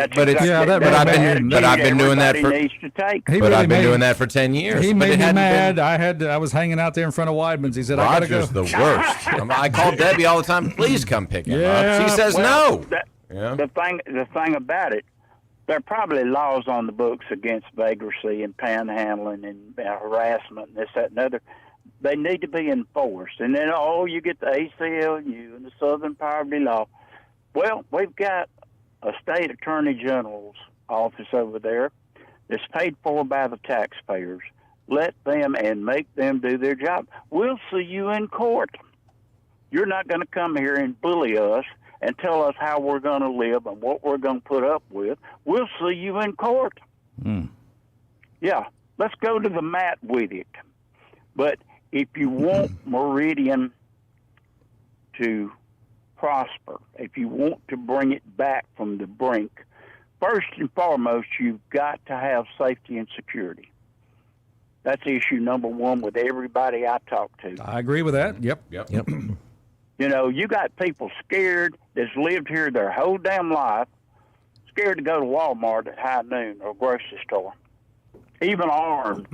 doing that for. Needs to take. But I've been doing that for 10 years. He made me mad. I was hanging out there in front of Weidman's. He said, Roger's I gotta go. the worst. I call Debbie all the time. Please come pick him up. She says no. The thing about it, there are probably laws on the books against vagrancy and panhandling and harassment and this, that, and other. They need to be enforced. And then, you get the ACLU and the Southern Poverty Law. Well, we've got a state attorney general's office over there that's paid for by the taxpayers. Let them and make them do their job. We'll see you in court. You're not going to come here and bully us and tell us how we're going to live and what we're going to put up with. We'll see you in court. Yeah, let's go to the mat with it. But if you want Meridian to prosper, if you want to bring it back from the brink, first and foremost, you've got to have safety and security. That's issue number one with everybody I talk to. I agree with that. Yep. You know, you got people scared that's lived here their whole damn life, scared to go to Walmart at high noon or grocery store, even armed.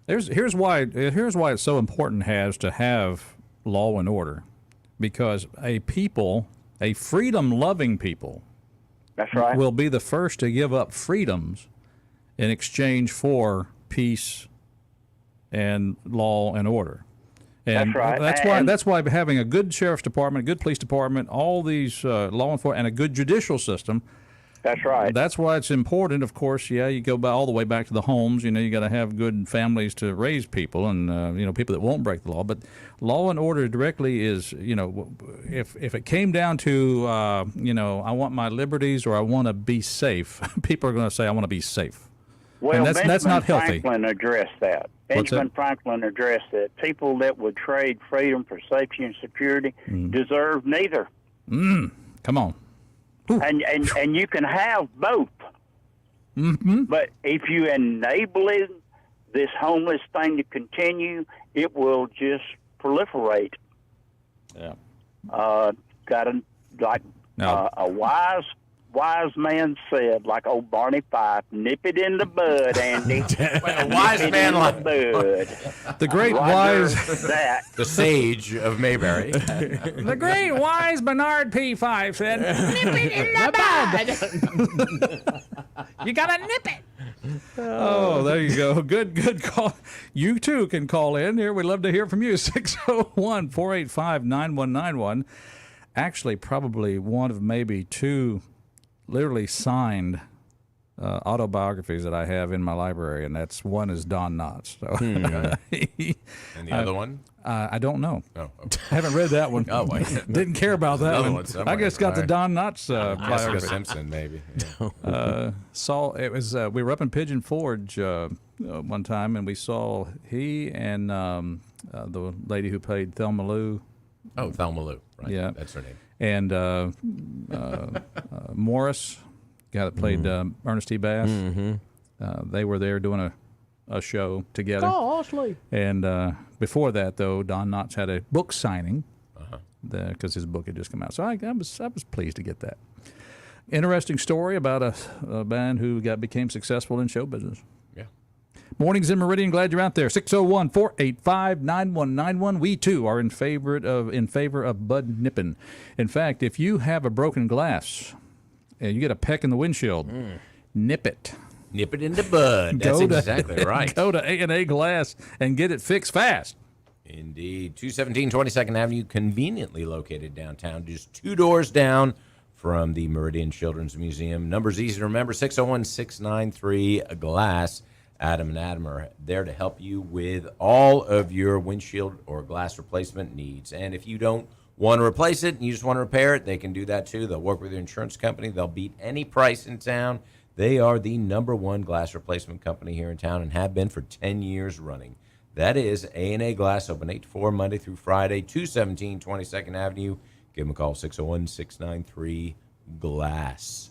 Here's why it's so important to have law and order. Because a freedom-loving people, that's right, will be the first to give up freedoms in exchange for peace and law and order. And that's right. That's why having a good sheriff's department, a good police department, all these law enforcement, and a good judicial system. That's right. That's why it's important, of course. Yeah, you go all the way back to the homes. You know, you got to have good families to raise people, and people that won't break the law. But law and order directly is, if it came down to, I want my liberties or I want to be safe, people are going to say I want to be safe. Well, and that's not healthy. Franklin addressed that. Benjamin Franklin addressed that. People that would trade freedom for safety and security deserve neither. Come on. And you can have both. But if you enable this homeless thing to continue, it will just proliferate. Yeah. A wise man said, like old Barney Fife, nip it in the bud, Andy. A wise man like the great wise the sage of Mayberry. The great wise Bernard P. Fife said, nip it in the bud. You gotta nip it. Oh, there you go. Good call. You too can call in here. We'd love to hear from you. 601-485-9191. Actually, probably one of maybe two literally signed autobiographies that I have in my library, and one is Don Knotts. So. And the other one? I don't know. Oh, okay. I haven't read that one. Oh, wait. Didn't care about that one. I guess got the Don Knotts biography. Jessica Simpson, maybe. Saw it was. We were up in Pigeon Forge one time, and we saw he and the lady who played Thelma Lou. Oh, Thelma Lou. Right. Yeah, that's her name. And Morris, guy that played Ernest E. Bass. They were there doing a show together. Oh, Ashley. And before that, though, Don Knotts had a book signing because his book had just come out. So I was pleased to get that. Interesting story about a man who became successful in show business. Yeah. Mornings in Meridian. Glad you're out there. 601-485-9191. We too are in favor of bud nipping. In fact, if you have a broken glass and you get a peck in the windshield, nip it. Nip it in the bud. That's exactly right. Go to A&A Glass and get it fixed fast. Indeed. 217 22nd Avenue, conveniently located downtown, just 2 doors down from the Meridian Children's Museum. Number's easy to remember, 601-693-GLASS. Adam and Adam are there to help you with all of your windshield or glass replacement needs. And if you don't want to replace it and you just want to repair it, they can do that too. They'll work with your insurance company. They'll beat any price in town. They are the #1 glass replacement company here in town and have been for 10 years running. That is A&A Glass, open 8 to 4 Monday through Friday, 217 22nd Avenue. Give them a call, 601-693-GLASS.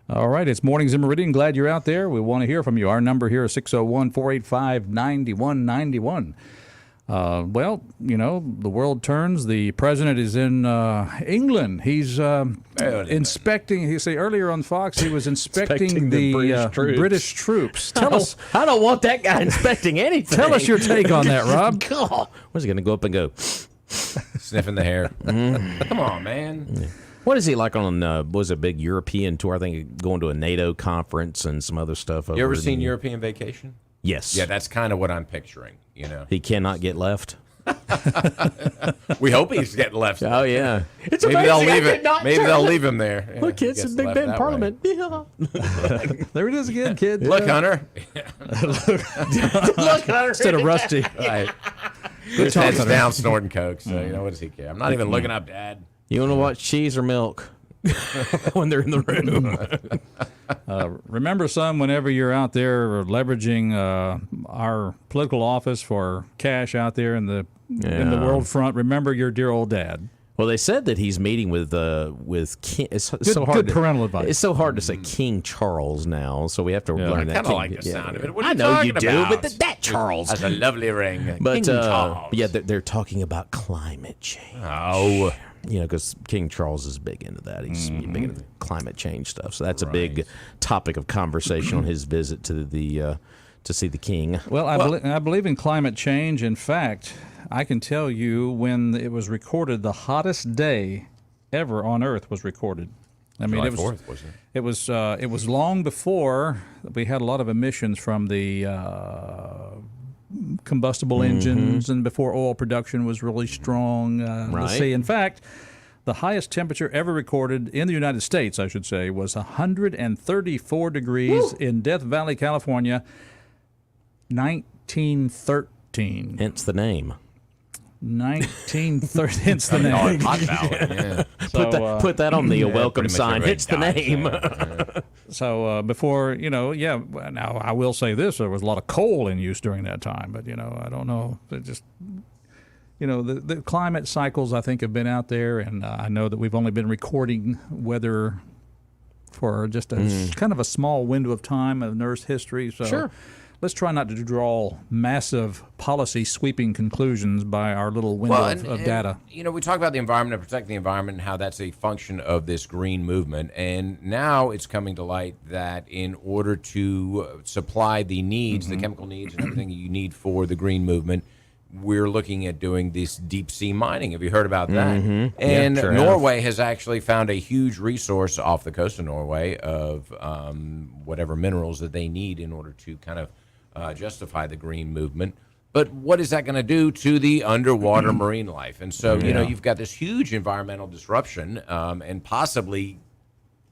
All right, it's Mornings in Meridian. Glad you're out there. We want to hear from you. Our number here is 601-485-9191. Well, the world turns. The president is in England. He's inspecting. You see, earlier on Fox, he was inspecting the British troops. Tell us. I don't want that guy inspecting anything. Tell us your take on that, Rob. God, where's he going to go up and go? Sniffing the hair. Come on, man. Yeah. What is he like on, was a big European tour? I think going to a NATO conference and some other stuff. You ever seen European Vacation? Yes. Yeah, that's kind of what I'm picturing, He cannot get left. We hope he's getting left. Oh, yeah. It's maybe they'll leave it. Maybe they'll leave him there. Look, it's in Big Ben Parliament. Yeah. There it is again, kid. Look, Hunter. Look, Hunter. Instead of Rusty. Right. His head's down snorting coke, so what does he care? I'm not even looking up, Dad. You want to watch cheese or milk when they're in the room? Remember, son, whenever you're out there leveraging our political office for cash out there in the world front, remember your dear old dad. Well, they said that he's meeting with King. It's good, so hard. Good parental advice. It's so hard to say King Charles now, so we have to learn that. I kind of like the sound of it. What I know you do, about? but that Charles has a lovely ring. But King Charles. yeah, they're talking about climate change. Oh. Because King Charles is big into that. He's big into the climate change stuff. So that's a big topic of conversation on his visit to to see the king. Well, I believe in climate change. In fact, I can tell you when it was recorded, the hottest day ever on Earth was recorded. I mean, July 4th, wasn't it? It was long before we had a lot of emissions from the combustible engines and before oil production was really strong. Let's see. In fact, the highest temperature ever recorded in the United States, I should say, was 134 degrees in Death Valley, California, 1913. Hence the name. 1930. Hence the name. Hot Valley. Yeah. Put that on the welcome sign. Hence the name. So before, now I will say this: there was a lot of coal in use during that time, but I don't know. It just, the climate cycles I think have been out there, and I know that we've only been recording weather for just a kind of a small window of time of Earth's history. So sure. Let's try not to draw massive policy sweeping conclusions by our little window of data. We talk about the environment and protecting the environment and how that's a function of this green movement. And now it's coming to light that in order to supply the needs, the chemical needs and everything you need for the green movement, we're looking at doing this deep sea mining. Have you heard about that? And sure Norway has actually found a huge resource off the coast of Norway of whatever minerals that they need in order to kind of justify the green movement. But what is that going to do to the underwater marine life? And so, you've got this huge environmental disruption and possibly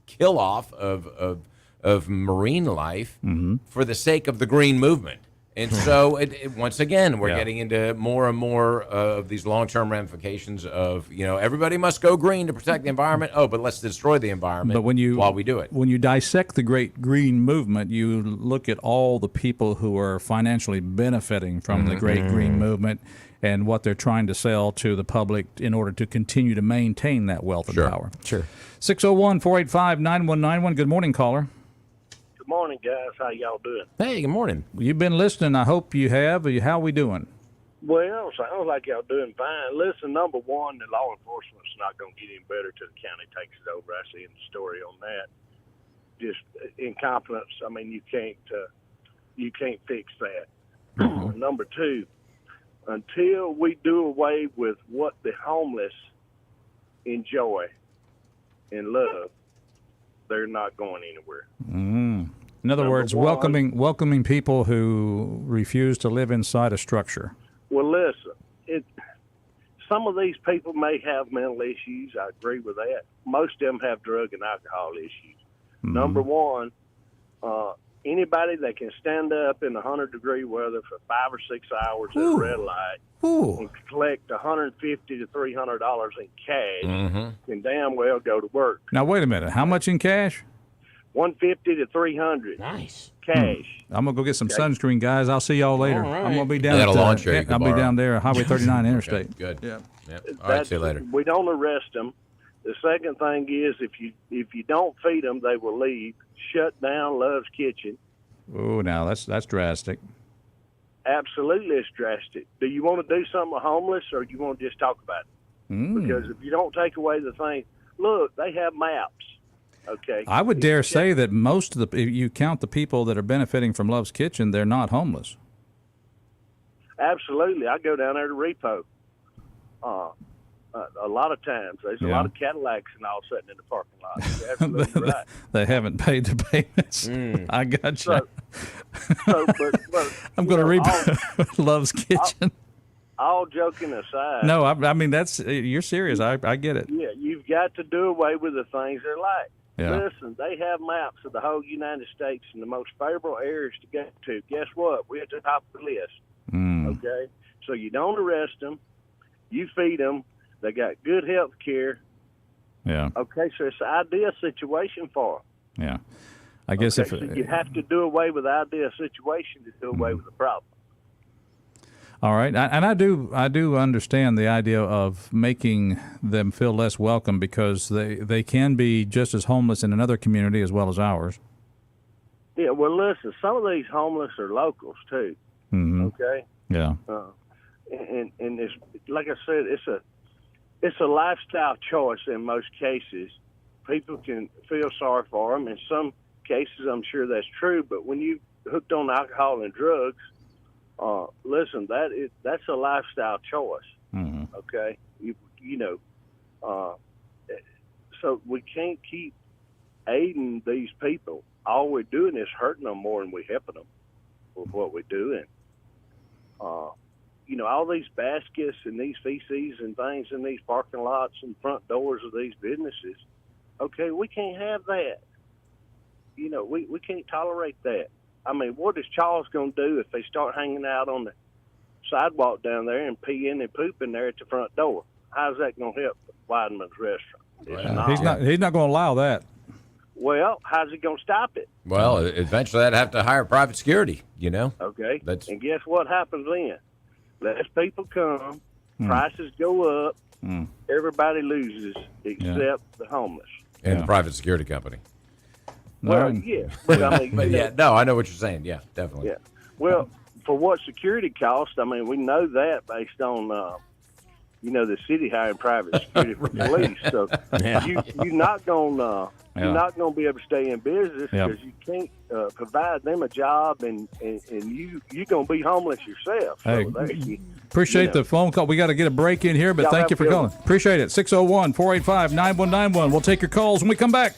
kill off of marine life for the sake of the green movement. And so, once again, we're getting into more and more of these long-term ramifications of, everybody must go green to protect the environment. Oh, but let's destroy the environment while we do it. When you dissect the great green movement, you look at all the people who are financially benefiting from the great green movement and what they're trying to sell to the public in order to continue to maintain that wealth and power. Sure. 601-485-9191. Good morning, caller. Good morning, guys. How y'all doing? Hey, good morning. You've been listening. I hope you have. How we doing? Well, sounds like y'all doing fine. Listen, number one, the law enforcement's not going to get any better till the county takes it over. I see in the story on that. Just incompetence. I mean, you can't fix that. Number two, until we do away with what the homeless enjoy and love, they're not going anywhere. In other words, welcoming people who refuse to live inside a structure. Well, listen, some of these people may have mental issues. I agree with that. Most of them have drug and alcohol issues. Number one, anybody that can stand up in 100-degree weather for 5 or 6 hours at a red light and collect $150 to $300 in cash can damn well go to work. Now, wait a minute. How much in cash? $150 to $300. Nice. Cash. I'm gonna go get some sunscreen, guys. I'll see y'all later. All right. I'm gonna be down. I'll be down there, Highway 39 Interstate. Good. Yeah. All right. See you later. We don't arrest them. The second thing is if you don't feed them, they will leave. Shut down Love's Kitchen. Oh, now that's drastic. Absolutely, it's drastic. Do you want to do something with homeless, or do you want to just talk about it? Because if you don't take away the thing, look, they have maps. Okay. I would dare say that most of if you count the people that are benefiting from Love's Kitchen, they're not homeless. Absolutely. I go down there to repo. A lot of times. There's a lot of Cadillacs and all sitting in the parking lot. You're absolutely right. They haven't paid the payments. I got you. But I'm going to repo Love's Kitchen. All joking aside. No, I mean, you're serious. I get it. Yeah, you've got to do away with the things they're like. Yeah. Listen, they have maps of the whole United States and the most favorable areas to get to. Guess what? We're at the top of the list. Okay? So you don't arrest them. You feed them. They got good health care. Yeah. Okay, so it's an ideal situation for them. Yeah. I guess so you have to do away with the ideal situation to do away with the problem. All right, and I do understand the idea of making them feel less welcome because they can be just as homeless in another community as well as ours. Yeah, well, listen, some of these homeless are locals too. Okay. Yeah. And it's like I said, it's a lifestyle choice in most cases. People can feel sorry for them. In some cases, I'm sure that's true. But when you hooked on alcohol and drugs, listen, that's a lifestyle choice. Okay, you know, so we can't keep aiding these people. All we're doing is hurting them more than we're helping them with what we're doing. You know, all these baskets and these feces and things in these parking lots and front doors of these businesses. Okay, we can't have that. You know, we can't tolerate that. I mean, what is Charles going to do if they start hanging out on the sidewalk down there and peeing and pooping there at the front door? How's that going to help Weidman's restaurant? He's not going to allow that. Well, how's he going to stop it? Well, eventually I'd have to hire private security, you know? Okay. And guess what happens then? Less people come, prices go up, everybody loses except the homeless. And the private security company. Well, yeah. But, I mean, I know what you're saying. Yeah, definitely. Yeah. Well, for what security costs, I mean, we know that based on, you know, the city hiring private security for police. So you're not going to be able to stay in business because you can't provide them a job, and you're going to be homeless yourself. So hey, appreciate the phone call. We got to get a break in here, but thank you for calling. Appreciate it. 601-485-9191. We'll take your calls when we come back.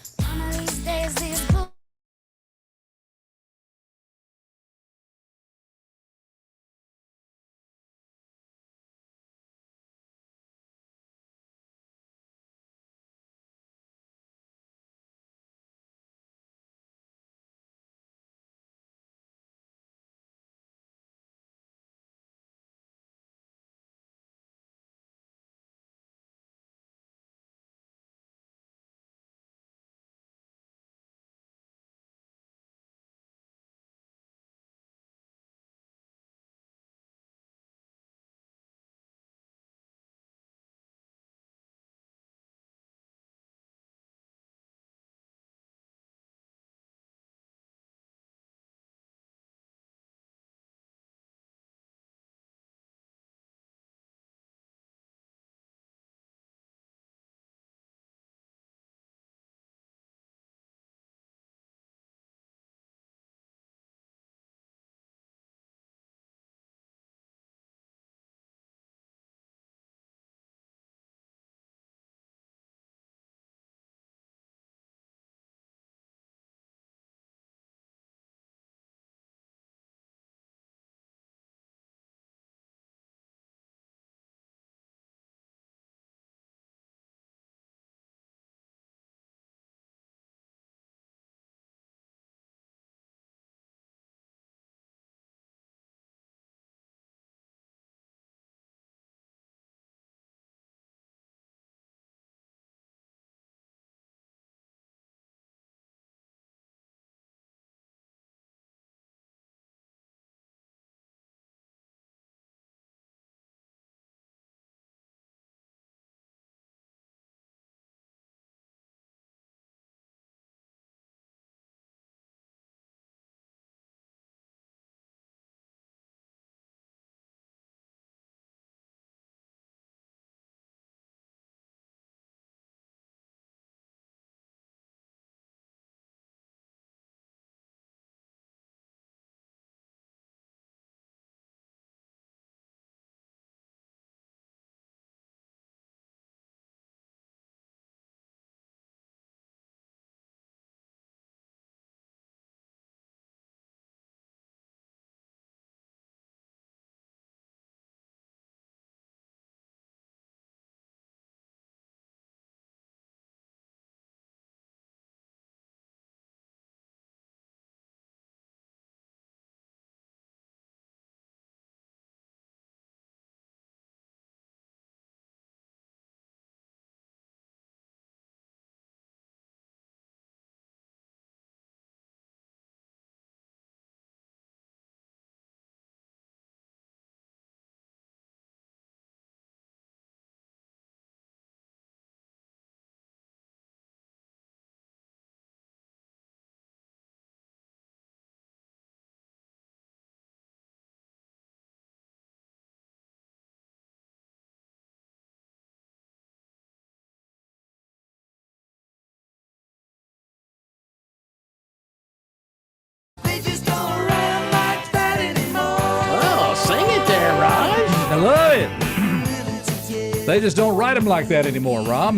They just don't write them like that anymore, Rob.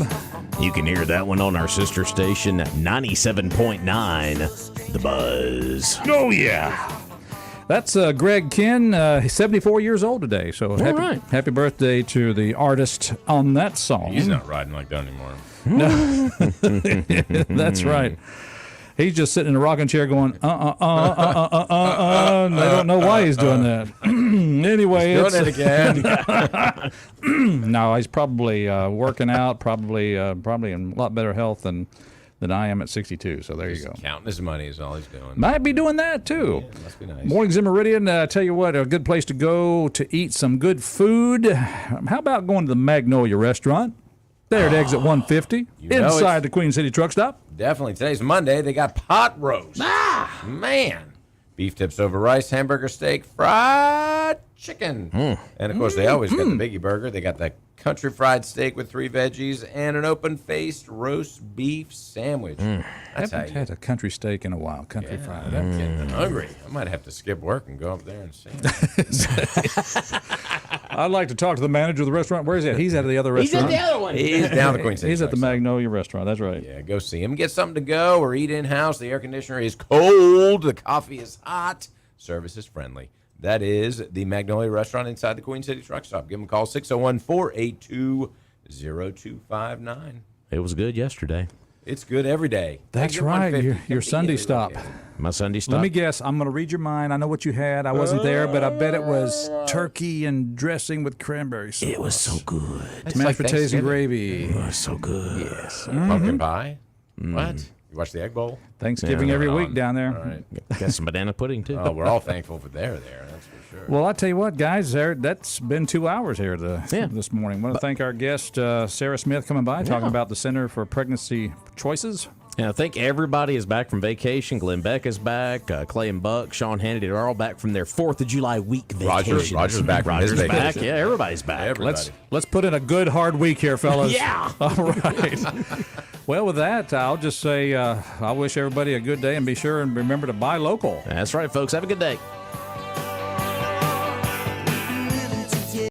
You can hear that one on our sister station, 97.9, The Buzz. Oh, yeah. That's Greg Ken. He's 74 years old today. So happy birthday to the artist on that song. He's not riding like that anymore. No. That's right. He's just sitting in a rocking chair going, and they don't know why he's doing that. Anyway, he's doing it again. No, he's probably working out, probably in a lot better health than I am at 62. So there you go. Counting his money is all he's doing. Might be doing that too. Yeah, must be nice. Mornings in Meridian. Tell you what, a good place to go to eat some good food. How about going to the Magnolia Restaurant? There at exit 150, inside the Queen City Truck Stop. Definitely. Today's Monday. They got pot roast. Man. Beef tips over rice, hamburger steak, fried chicken. And, of course, they always got the biggie burger. They got the country fried steak with 3 veggies and an open-faced roast beef sandwich. Haven't had a country steak in a while. Country fried. I'm getting hungry. I might have to skip work and go up there and see. I'd like to talk to the manager of the restaurant. Where is he at? He's at the other restaurant. He's at the other one. He's down the Queen City. He's at the Magnolia Restaurant. That's right. Yeah, go see him. Get something to go or eat in-house. The air conditioner is cold. The coffee is hot. Service is friendly. That is the Magnolia Restaurant inside the Queen City Truck Stop. Give them a call, 601-482-0259. It was good yesterday. It's good every day. That's right. Your Sunday stop. My Sunday stop. Let me guess. I'm going to read your mind. I know what you had. I wasn't there, but I bet it was turkey and dressing with cranberry sauce. It was so good. Mashed potatoes and gravy. It was so good. Yes. Pumpkin pie. What? You watch the Egg Bowl? Thanksgiving every week down there. All right. Got some banana pudding, too. Oh, we're all thankful for there. That's for sure. Well, I tell you what, guys, that's been 2 hours here this morning. I want to thank our guest, Sarah Smith, coming by, talking about the Center for Pregnancy Choices. And I think everybody is back from vacation. Glenn Beck is back. Clay and Buck, Sean Hannity are all back from their 4th of July week vacation. Roger's back from his vacation. Back. Yeah, everybody's back. Everybody. Let's put in a good hard week here, fellas. Yeah. All right. Well, with that, I'll just say I wish everybody a good day and be sure and remember to buy local. That's right, folks. Have a good day.